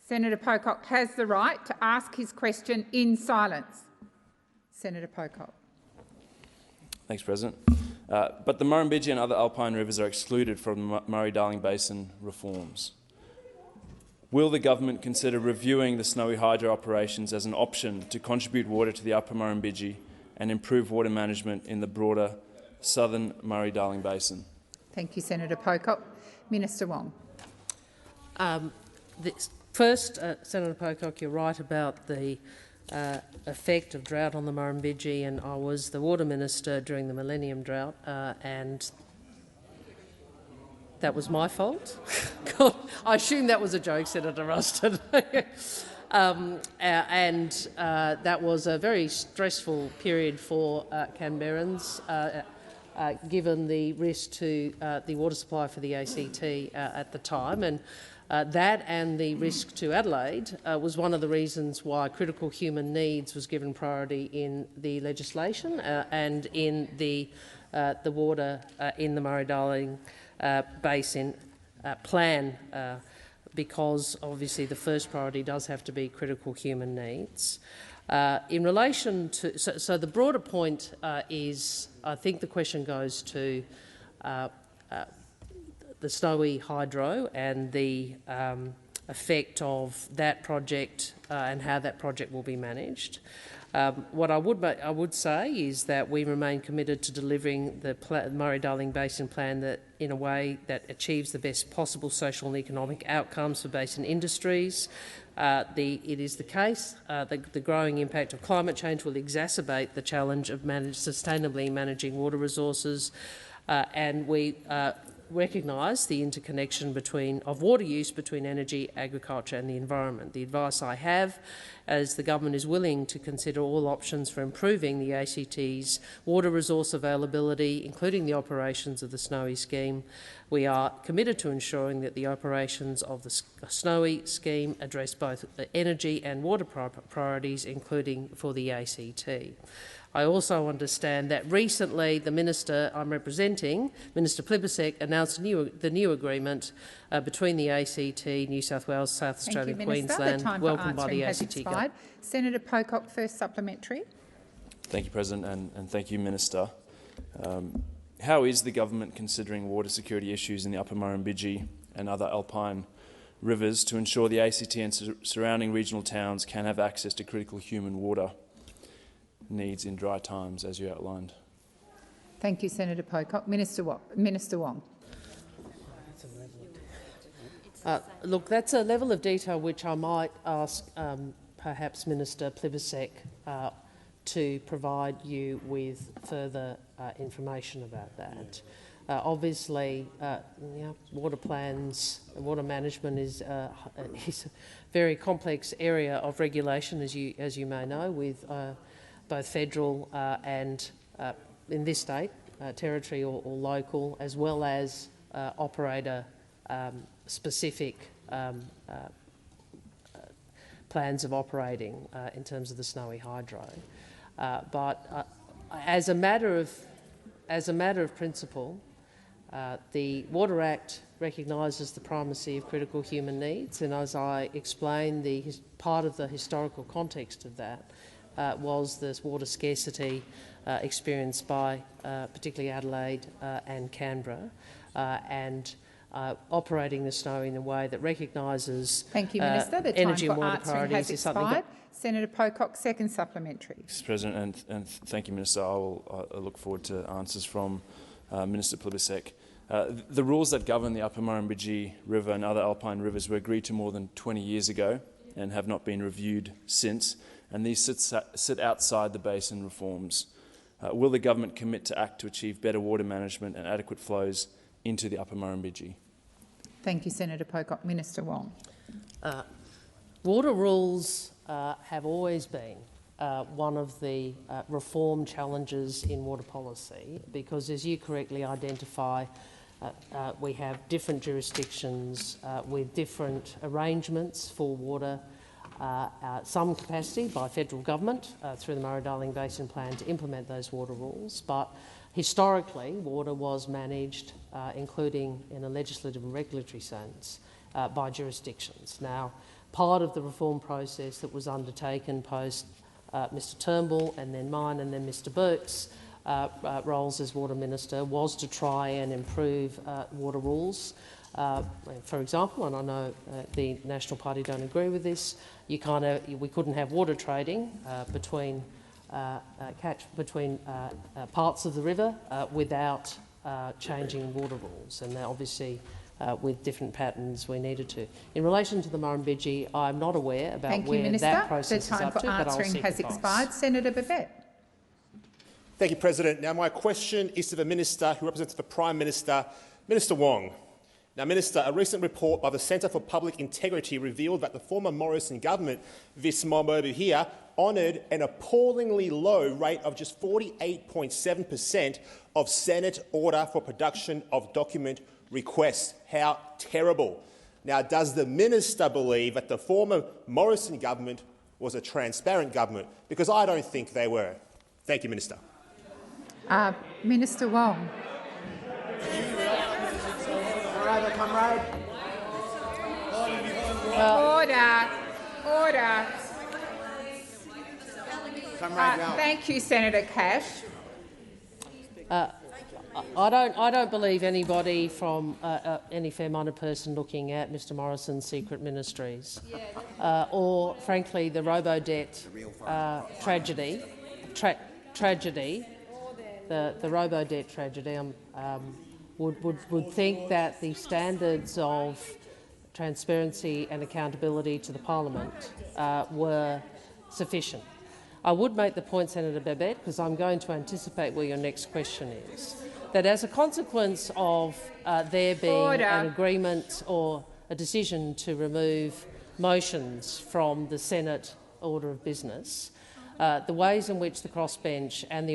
Senator Pocock has the right to ask his question in silence. Senator Pocock. Thanks, President. But the Murrumbidgee and other alpine rivers are excluded from the Murray-Darling Basin reforms. Will the government consider reviewing the Snowy Hydro operations as an option to contribute water to the upper Murrumbidgee and improve water management in the broader southern Murray-Darling Basin? Thank you, Senator Pocock. Minister Wong. First, Senator Pocock, you're right about the effect of drought on the Murrumbidgee, and I was the water minister during the Millennium Drought, and that was my fault. God, I assume that was a joke, Senator Ruston. That was a very stressful period for Canberrans, given the risk to the water supply for the ACT at the time. And that and the risk to Adelaide was one of the reasons why critical human needs was given priority in the legislation and in the water in the Murray-Darling Basin plan, because obviously the first priority does have to be critical human needs. In relation to, so the broader point is, I think the question goes to the Snowy Hydro and the effect of that project and how that project will be managed. What I would say is that we remain committed to delivering the Murray-Darling Basin Plan that in a way that achieves the best possible social and economic outcomes for basin industries. It is the case the growing impact of climate change will exacerbate the challenge of sustainably managing water resources, and we recognise the interconnection of water use between energy, agriculture and the environment. The advice I have is the government is willing to consider all options for improving the ACT's water resource availability, including the operations of the Snowy scheme. We are committed to ensuring that the operations of the Snowy scheme address both energy and water priorities, including for the ACT. I also understand that recently the minister I'm representing, Minister Plibersek, announced the new agreement between the ACT, New South Wales, South Australia and Queensland, welcomed by the ACT government. Senator Pocock, first supplementary. Thank you, President, and thank you, Minister. How is the government considering water security issues in the Upper Murrumbidgee and other alpine rivers to ensure the ACT and surrounding regional towns can have access to critical human water needs in dry times, as you outlined? Thank you, Senator Pocock. Minister Wong. Look, that's a level of detail which I might ask perhaps Minister Plibersek to provide you with further information about that. Obviously, water plans, water management is a very complex area of regulation, as you may know, with both federal and, in this state, territory or local, as well as operator-specific plans of operating in terms of the Snowy Hydro. But as a matter of principle, the Water Act recognises the primacy of critical human needs, and as I explained, part of the historical context of that was this water scarcity experienced by particularly Adelaide and Canberra, and operating the Snowy in a way that recognises energy and water priorities is something that... Senator Pocock, second supplementary. Mr. President, and thank you, Minister. I look forward to answers from Minister Plibersek. The rules that govern the Upper Murrumbidgee River and other alpine rivers were agreed to more than 20 years ago and have not been reviewed since, and these sit outside the basin reforms. Will the government commit to act to achieve better water management and adequate flows into the Upper Murrumbidgee? Thank you, Senator Pocock. Minister Wong. Water rules have always been one of the reform challenges in water policy, because, as you correctly identify, we have different jurisdictions with different arrangements for water, some capacity by federal government through the Murray-Darling Basin Plan to implement those water rules, but historically water was managed, including in a legislative and regulatory sense, by jurisdictions. Now, part of the reform process that was undertaken post Mr Turnbull and then mine and then Mr Burke's roles as Water Minister was to try and improve water rules. For example, and I know the National Party don't agree with this, we couldn't have water trading between parts of the river without changing water rules, and obviously with different patterns we needed to. In relation to the Murrumbidgee, I'm not aware about Thank you, where Minister. that process The time is up for to, but I'll answering seek has advice. expired. Senator Babet. Thank you, President. Now, my question is to the Minister who represents the Prime Minister, Minister Wong. Now, Minister, a recent report by the Centre for Public Integrity revealed that the former Morrison government, this mob over here, honoured an appallingly low rate of just 48.7% of Senate order for production of document requests. How terrible. Now, does the Minister believe that the former Morrison government was a transparent government? Because I don't think they were. Thank you, Minister. Minister Wong. Order. Order. Thank you, Senator Cash. I don't believe anybody from any fair-minded person looking at Mr Morrison's secret ministries, or frankly the robo-debt tragedy, the robo-debt tragedy. Would think that the standards of transparency and accountability to the Parliament were sufficient. I would make the point, Senator Babet, because I'm going to anticipate where your next question is, that as a consequence of there being an agreement or a decision to remove motions from the Senate order of business, the ways in which the crossbench and the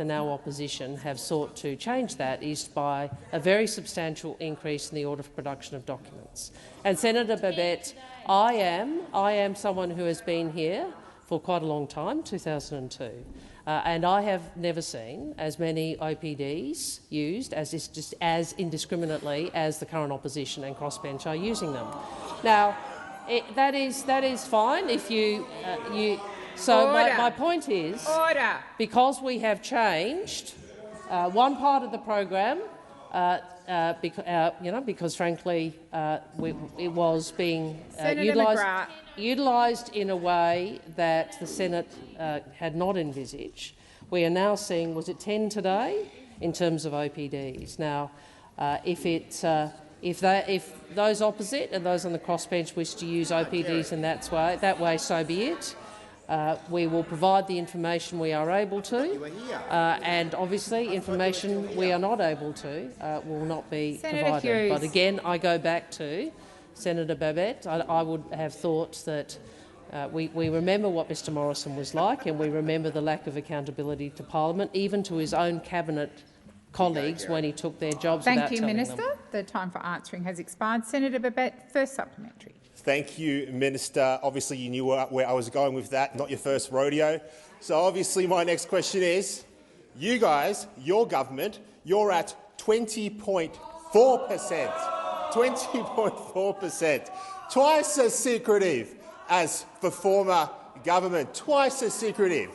now opposition have sought to change that is by a very substantial increase in the order for production of documents. And Senator Babet, I am someone who has been here for quite a long time, 2002, and I have never seen as many OPDs used as indiscriminately as the current opposition and crossbench are using them. Now, that is fine if you. So my point is, because we have changed one part of the program, because frankly it was being utilised in a way that the Senate had not envisaged. We are now seeing, was it 10 today, in terms of OPDs. Now, if those opposite and those on the crossbench wish to use OPDs in that way, so be it. We will provide the information we are able to, and obviously information we are not able to will not be provided. Hughes. But again, I go back to Senator Babet. I would have thought that we remember what Mr Morrison was like, and we remember the lack of accountability to Parliament, even to his own cabinet colleagues when he took their jobs without telling them. Thank you, Minister. The time for answering has expired. Senator Babet, first supplementary. Thank you, Minister. Obviously, you knew where I was going with that, not your first rodeo. So obviously my next question is, you guys, your government, you're at 20.4%. 20.4%. Twice as secretive as the former government, twice as secretive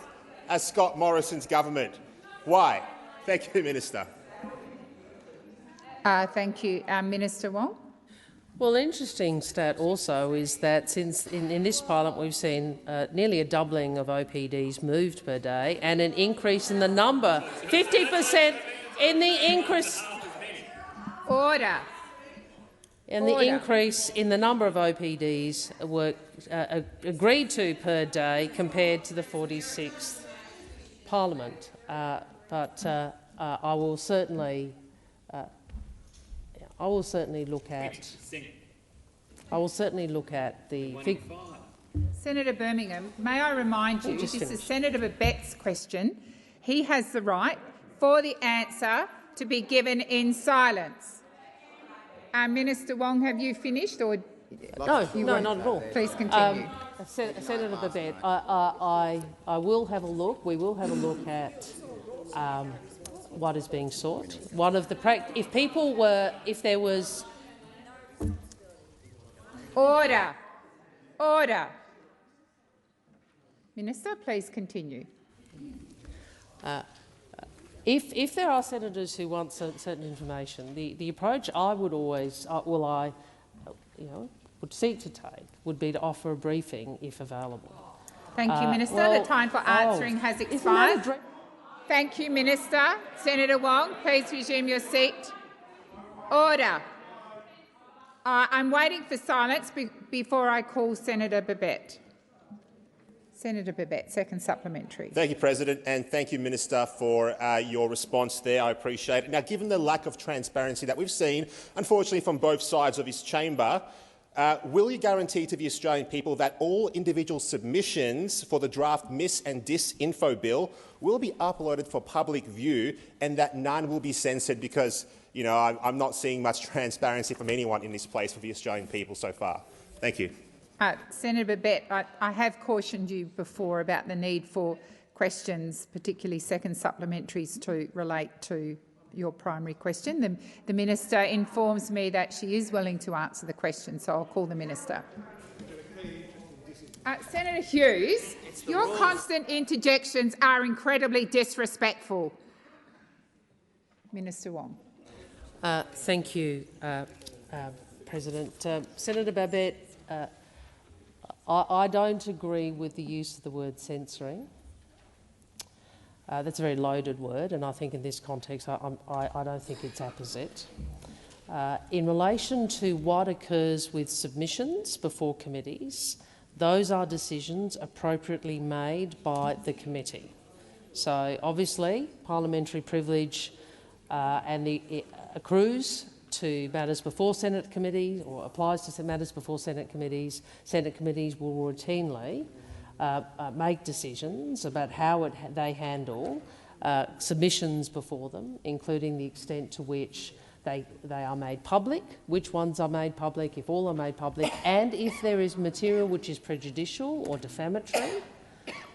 as Scott Morrison's government. Why? Thank you, Minister. Thank you. Minister Wong. Well, an interesting stat also is that since in this parliament we've seen nearly a doubling of OPDs moved per day and an increase in the number, 50% in the increase. Order. And the increase in the number of OPDs were agreed to per day compared to the 46th parliament. But I will certainly look at the figure. Senator Birmingham, may I remind you, this is Senator Babet's question. He has the right for the answer to be given in silence. Minister Wong, have you finished? Or No, not at all. Please continue. Senator Babet, I will have a look. We will have a look at what is being sought. One of the if there was order. Minister, please continue. If there are senators who want certain information, the approach I would always would seek to take would be to offer a briefing if available. Thank you, Minister. The time for answering has expired. Thank you, Minister. Senator Wong, please resume your seat. Order. I'm waiting for silence before I call Senator Babet. Senator Babet, second supplementary. Thank you, President, and thank you, Minister, for your response there. I appreciate it. Now, given the lack of transparency that we've seen, unfortunately, from both sides of this chamber, will you guarantee to the Australian people that all individual submissions for the draft mis- and disinfo bill will be uploaded for public view and that none will be censored? Because, you know, I'm not seeing much transparency from anyone in this place for the Australian people so far. Thank you. Senator Babet, I have cautioned you before about the need for questions, particularly second supplementaries, to relate to your primary question. The minister informs me that she is willing to answer the question, so I'll call the minister. Senator Hughes, your constant interjections are incredibly disrespectful. Minister Wong. Thank you, President. Senator Babet, I don't agree with the use of the word censoring. That's a very loaded word, and I think in this context I don't think it's apposite. In relation to what occurs with submissions before committees, those are decisions appropriately made by the committee. So obviously parliamentary privilege accrues to matters before Senate committees, or applies to matters before Senate committees. Senate committees will routinely make decisions about how they handle submissions before them, including the extent to which they are made public, which ones are made public, if all are made public, and if there is material which is prejudicial or defamatory.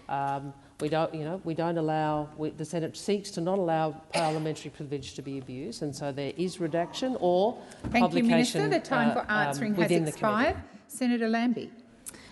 The Senate seeks to not allow parliamentary privilege to be abused, and so there is redaction or Thank publication. you, Minister. The time for answering has expired. Senator Lambie.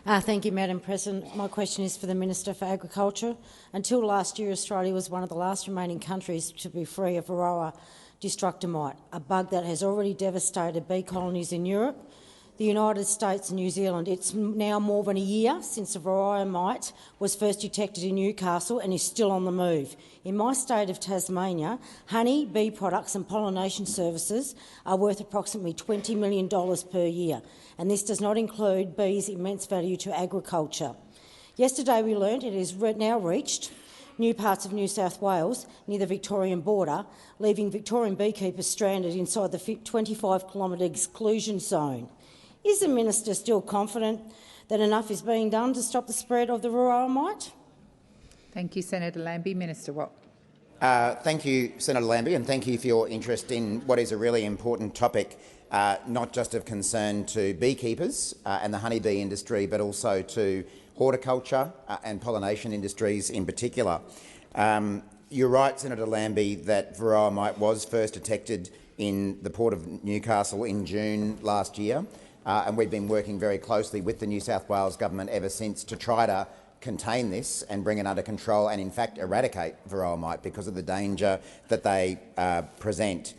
Thank you, Madam President. My question is for the Minister for Agriculture. Until last year, Australia was one of the last remaining countries to be free of Varroa destructor mite, a bug that has already devastated bee colonies in Europe, the United States and New Zealand. It's now more than a year since the Varroa mite was first detected in Newcastle and is still on the move. In my state of Tasmania, honey, bee products and pollination services are worth approximately $20 million per year, and this does not include bees' immense value to agriculture. Yesterday we learnt it has now reached new parts of New South Wales near the Victorian border, leaving Victorian beekeepers stranded inside the 25-kilometre exclusion zone. Is the minister still confident that enough is being done to stop the spread of the Varroa mite? Thank you, Senator Lambie. Minister Watt. Thank you, Senator Lambie, and thank you for your interest in what is a really important topic, not just of concern to beekeepers and the honeybee industry, but also to horticulture and pollination industries in particular. You're right, Senator Lambie, that Varroa mite was first detected in the Port of Newcastle in June last year. And we've been working very closely with the New South Wales government ever since to try to contain this and bring it under control and, in fact, eradicate Varroa mite because of the danger that they present.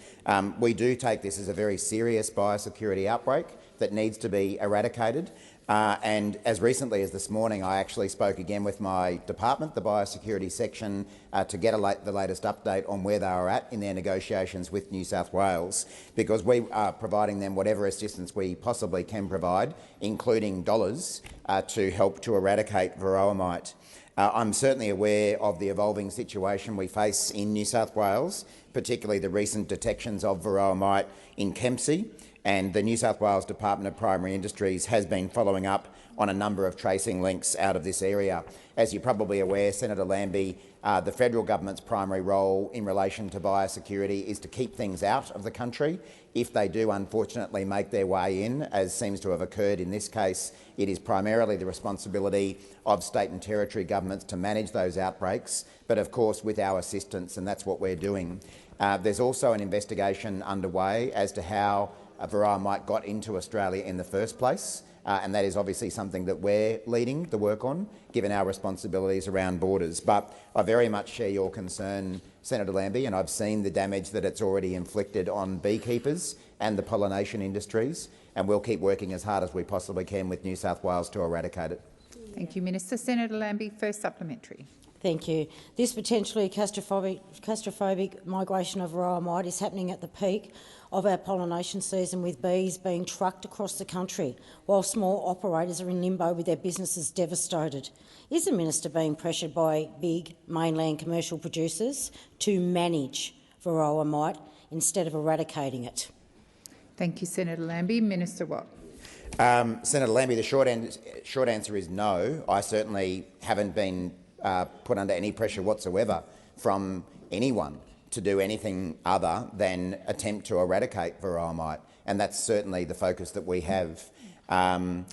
We do take this as a very serious biosecurity outbreak that needs to be eradicated. And as recently as this morning, I actually spoke again with my department, the biosecurity section, to get the latest update on where they are at in their negotiations with New South Wales, because we are providing them whatever assistance we possibly can provide, including dollars, to help to eradicate Varroa mite. I'm certainly aware of the evolving situation we face in New South Wales, particularly the recent detections of Varroa mite in Kempsey, and the New South Wales Department of Primary Industries has been following up on a number of tracing links out of this area. As you're probably aware, Senator Lambie, the federal government's primary role in relation to biosecurity is to keep things out of the country. If they do unfortunately make their way in, as seems to have occurred in this case, it is primarily the responsibility of state and territory governments to manage those outbreaks, but of course with our assistance, and that's what we're doing. There's also an investigation underway as to how Varroa mite got into Australia in the first place, and that is obviously something that we're leading the work on, given our responsibilities around borders. But I very much share your concern, Senator Lambie, and I've seen the damage that it's already inflicted on beekeepers and the pollination industries, and we'll keep working as hard as we possibly can with New South Wales to eradicate it. Thank you, Minister. Senator Lambie, first supplementary. Thank you. This potentially claustrophobic migration of varroa mite is happening at the peak of our pollination season, with bees being trucked across the country, while small operators are in limbo with their businesses devastated. Is the minister being pressured by big mainland commercial producers to manage varroa mite instead of eradicating it? Thank you, Senator Lambie. Minister Watt. Senator Lambie, the short answer is no. I certainly haven't been put under any pressure whatsoever from anyone to do anything other than attempt to eradicate varroa mite, and that's certainly the focus that we have. I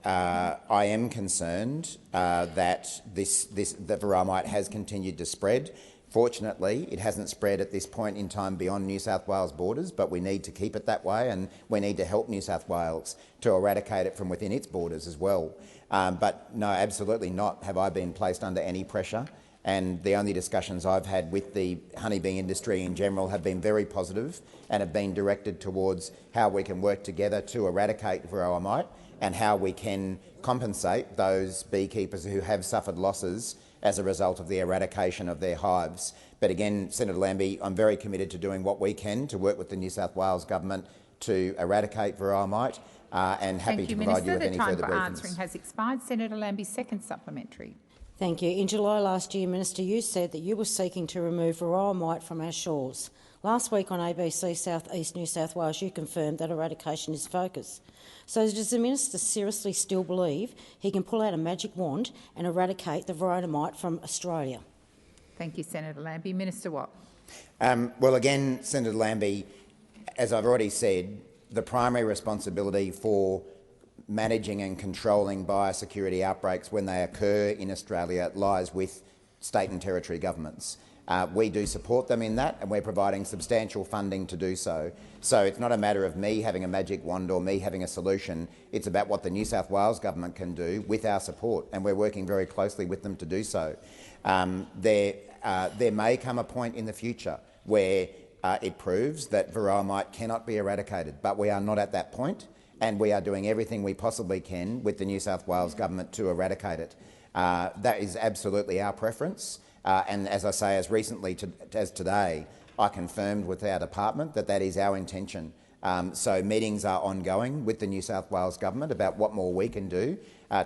am concerned that the varroa mite has continued to spread. Fortunately, it hasn't spread at this point in time beyond New South Wales borders, but we need to keep it that way, and we need to help New South Wales to eradicate it from within its borders as well. But no, absolutely not have I been placed under any pressure, and the only discussions I've had with the honeybee industry in general have been very positive and have been directed towards how we can work together to eradicate varroa mite and how we can compensate those beekeepers who have suffered losses as a result of the eradication of their hives. But again, Senator Lambie, I'm very committed to doing what we can to work with the New South Wales government to eradicate varroa mite, and happy to provide you with any further briefings. The time for answering has expired. Senator Lambie's second supplementary. Thank you. In July last year, Minister, you said that you were seeking to remove varroa mite from our shores. Last week on ABC South East New South Wales, you confirmed that eradication is focus. So does the minister seriously still believe he can pull out a magic wand and eradicate the varroa mite from Australia? Thank you, Senator Lambie. Minister Watt. Well, again, Senator Lambie, as I've already said, the primary responsibility for managing and controlling biosecurity outbreaks when they occur in Australia lies with state and territory governments. We do support them in that, and we're providing substantial funding to do so. So it's not a matter of me having a magic wand or me having a solution. It's about what the New South Wales government can do with our support, and we're working very closely with them to do so. There may come a point in the future where it proves that varroa mite cannot be eradicated, but we are not at that point, and we are doing everything we possibly can with the New South Wales government to eradicate it. That is absolutely our preference. And as I say, as recently as today, I confirmed with our department that that is our intention. So meetings are ongoing with the New South Wales government about what more we can do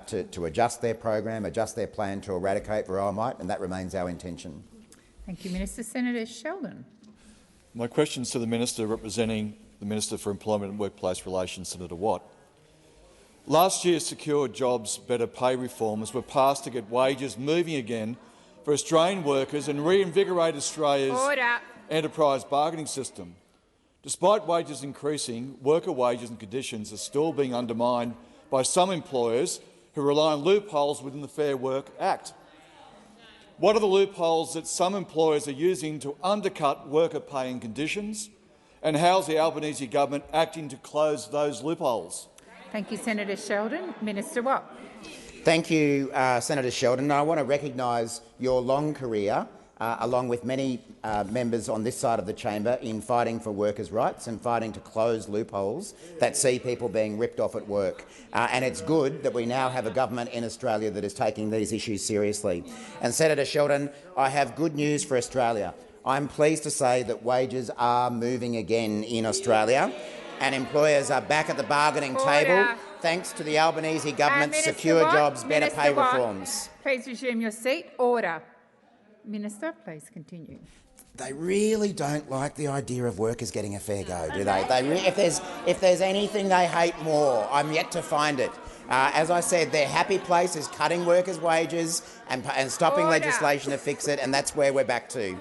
to adjust their program, adjust their plan to eradicate varroa mite, and that remains our intention. Thank you, Minister. Senator Sheldon. My question is to the Minister representing the Minister for Employment and Workplace Relations, Senator Watt. Last year's Secure Jobs Better Pay reforms were passed to get wages moving again for Australian workers and reinvigorate Australia's enterprise bargaining system. Despite wages increasing, worker wages and conditions are still being undermined by some employers who rely on loopholes within the Fair Work Act. What are the loopholes that some employers are using to undercut worker pay and conditions, and how is the Albanese government acting to close those loopholes? Thank you, Senator Sheldon. Minister Watt. Thank you, Senator Sheldon. I want to recognise your long career, along with many members on this side of the chamber, in fighting for workers' rights and fighting to close loopholes that see people being ripped off at work. And it's good that we now have a government in Australia that is taking these issues seriously. And Senator Sheldon, I have good news for Australia. I'm pleased to say that wages are moving again in Australia, and employers are back at the bargaining table thanks to the Albanese government's Secure Jobs Better Pay reforms. Please resume your seat. Order. Minister, please continue. They really don't like the idea of workers getting a fair go, do they? If there's anything they hate more, I'm yet to find it. As I said, their happy place is cutting workers' wages and stopping legislation to fix it, and that's where we're back to.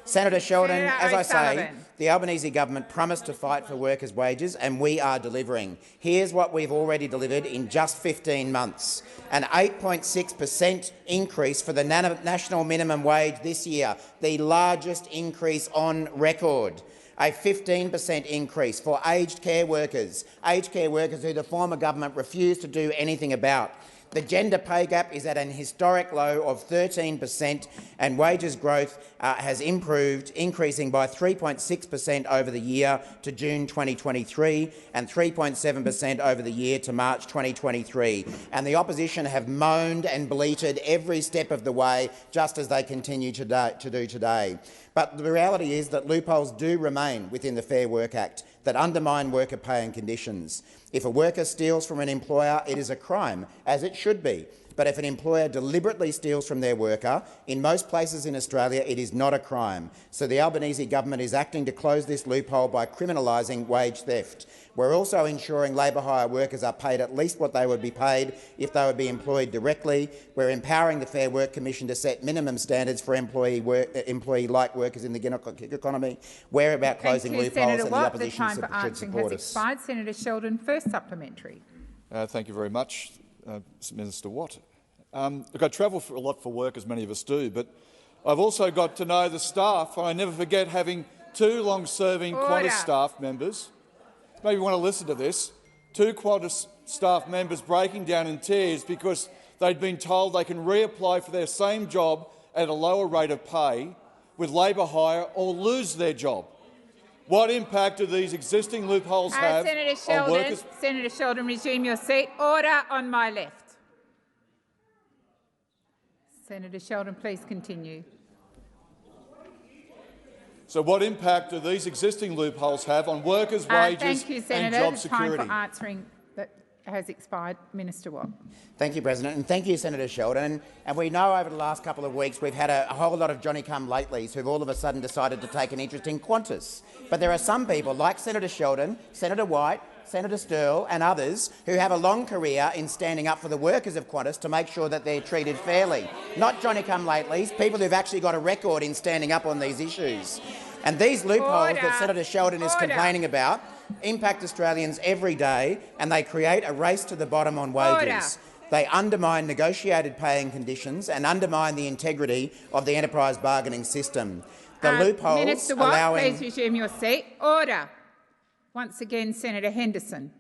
Senator Sheldon, as I say, the Albanese government promised to fight for workers' wages, and we are delivering. Here's what we've already delivered in just 15 months. An 8.6% increase for the national minimum wage this year, the largest increase on record. A 15% increase for aged care workers who the former government refused to do anything about. The gender pay gap is at an historic low of 13%, and wages growth has improved, increasing by 3.6% over the year to June 2023 and 3.7% over the year to March 2023. And the opposition have moaned and bleated every step of the way, just as they continue to do today. But the reality is that loopholes do remain within the Fair Work Act that undermine worker pay and conditions. If a worker steals from an employer, it is a crime, as it should be. But if an employer deliberately steals from their worker, in most places in Australia it is not a crime. So the Albanese government is acting to close this loophole by criminalising wage theft. We're also ensuring labour hire workers are paid at least what they would be paid if they would be employed directly. We're empowering the Fair Work Commission to set minimum standards for employee-like workers in the gig economy. We're about closing loopholes, and the opposition should support us. Expired. Senator Sheldon, first supplementary. Thank you very much, Minister Watt. Look, I travel a lot for work, as many of us do, but I've also got to know the staff, and I never forget having two long-serving Qantas staff members. Maybe you want to listen to this. Two Qantas staff members breaking down in tears because they'd been told they can reapply for their same job at a lower rate of pay with labour hire or lose their job. What impact do these existing loopholes have on workers? Senator Sheldon, resume your seat. Order on my left. Senator Sheldon, please continue. So what impact do these existing loopholes have on workers' wages and job security? Time for answering that has expired. Minister Watt. Thank you, President, and thank you, Senator Sheldon. And we know over the last couple of weeks we've had a whole lot of Johnny-come-latelys who've all of a sudden decided to take an interest in Qantas. But there are some people, like Senator Sheldon, Senator White, Senator Sterle and others, who have a long career in standing up for the workers of Qantas to make sure that they're treated fairly. Not Johnny-come-latelys, people who've actually got a record in standing up on these issues. And these loopholes that Senator Sheldon is complaining about impact Australians every day, and they create a race to the bottom on wages. They undermine negotiated pay and conditions and undermine the integrity of the enterprise bargaining system. The loopholes Minister Watt, please resume your seat. Order. Once again, Senator Henderson.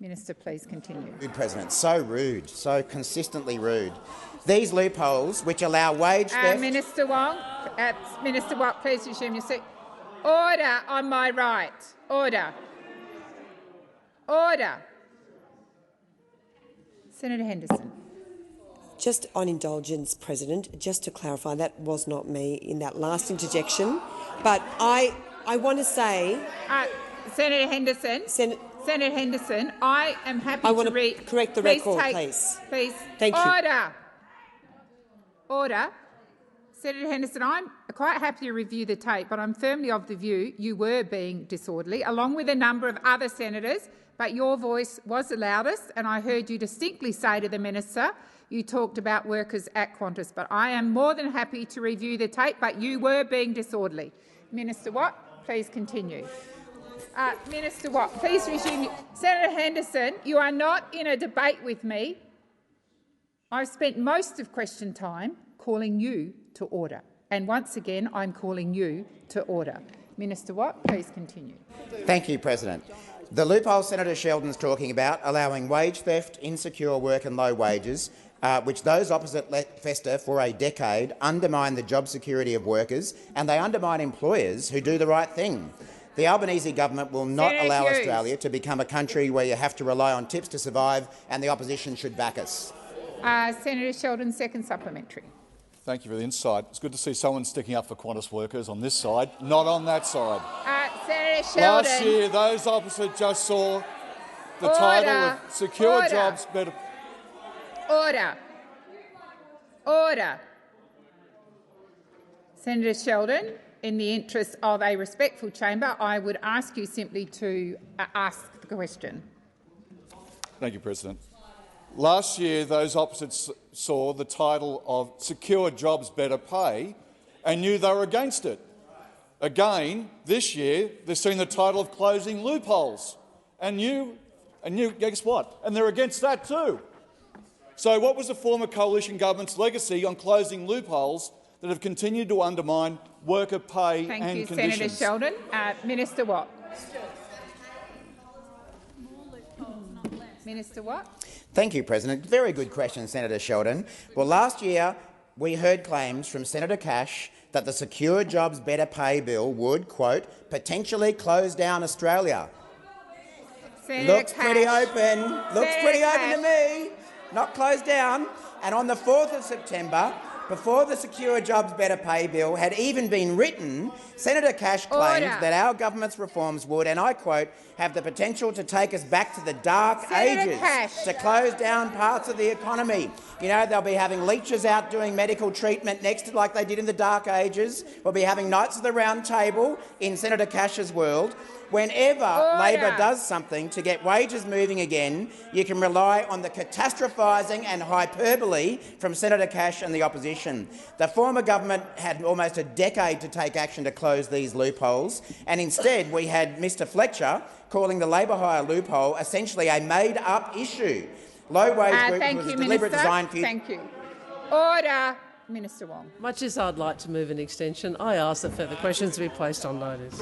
Minister, please continue. Rude, President. So rude, so consistently rude. These loopholes, which allow wage theft— Minister Watt, please resume your seat. Order on my right. Order. Order. Senator Henderson. Just on indulgence, President, just to clarify, that was not me in that last interjection. But I want to say— Senator Henderson. Senator Henderson, I am happy to correct the record, please. Please. Thank you. Order. Order. Senator Henderson, I'm quite happy to review the tape, but I'm firmly of the view you were being disorderly, along with a number of other senators, but your voice was the loudest, and I heard you distinctly say to the minister you talked about workers at Qantas. But I am more than happy to review the tape, but you were being disorderly. Minister Watt, please continue. Minister Watt, please resume. Senator Henderson, you are not in a debate with me. I've spent most of question time calling you to order. And once again, I'm calling you to order. Minister Watt, please continue. Thank you, President. The loophole Senator Sheldon's talking about, allowing wage theft, insecure work and low wages, which those opposite let fester for a decade, undermine the job security of workers, and they undermine employers who do the right thing. The Albanese government will not allow Australia to become a country where you have to rely on tips to survive, and the opposition should back us. Senator Sheldon, second supplementary. Thank you for the insight. It's good to see someone sticking up for Qantas workers on this side, not on that side. Senator Sheldon. Last year, those opposite just saw the title of Secure Jobs Better. Order. Order. Senator Sheldon, in the interest of a respectful chamber, I would ask you simply to ask the question. Thank you, President. Last year, those opposites saw the title of Secure Jobs Better Pay and knew they were against it. Again, this year, they're seeing the title of Closing Loopholes and guess what? And they're against that too. So what was the former coalition government's legacy on closing loopholes that have continued to undermine worker pay and conditions? Thank you, Senator Sheldon. Minister Watt. Minister Watt. Thank you, President. Very good question, Senator Sheldon. Well, last year we heard claims from Senator Cash that the Secure Jobs Better Pay bill would, quote, potentially close down Australia. Senator Looks Cash. pretty open. Looks Senator pretty Cash. open to me. Not closed down. And on the 4th of September, before the Secure Jobs Better Pay bill had even been written, Senator Cash claimed Order. that our government's reforms would, and I quote, have the potential to take us back to the dark Senator ages, Cash. to close down parts of the economy. You know, they'll be having leeches out doing medical treatment next, like they did in the dark ages. We'll be having Knights of the Round Table in Senator Cash's world. Whenever Labor does something to get wages moving again, you can rely on the catastrophising and hyperbole from Senator Cash and the opposition. The former government had almost a decade to take action to close these loopholes, and instead we had Mr Fletcher calling the labour hire loophole essentially a made-up issue. Low-wage group thank was you, a deliberate Minister. design for... Thank you. Order. Minister Wong. Much as I'd like to move an extension, I ask that further questions be placed on notice.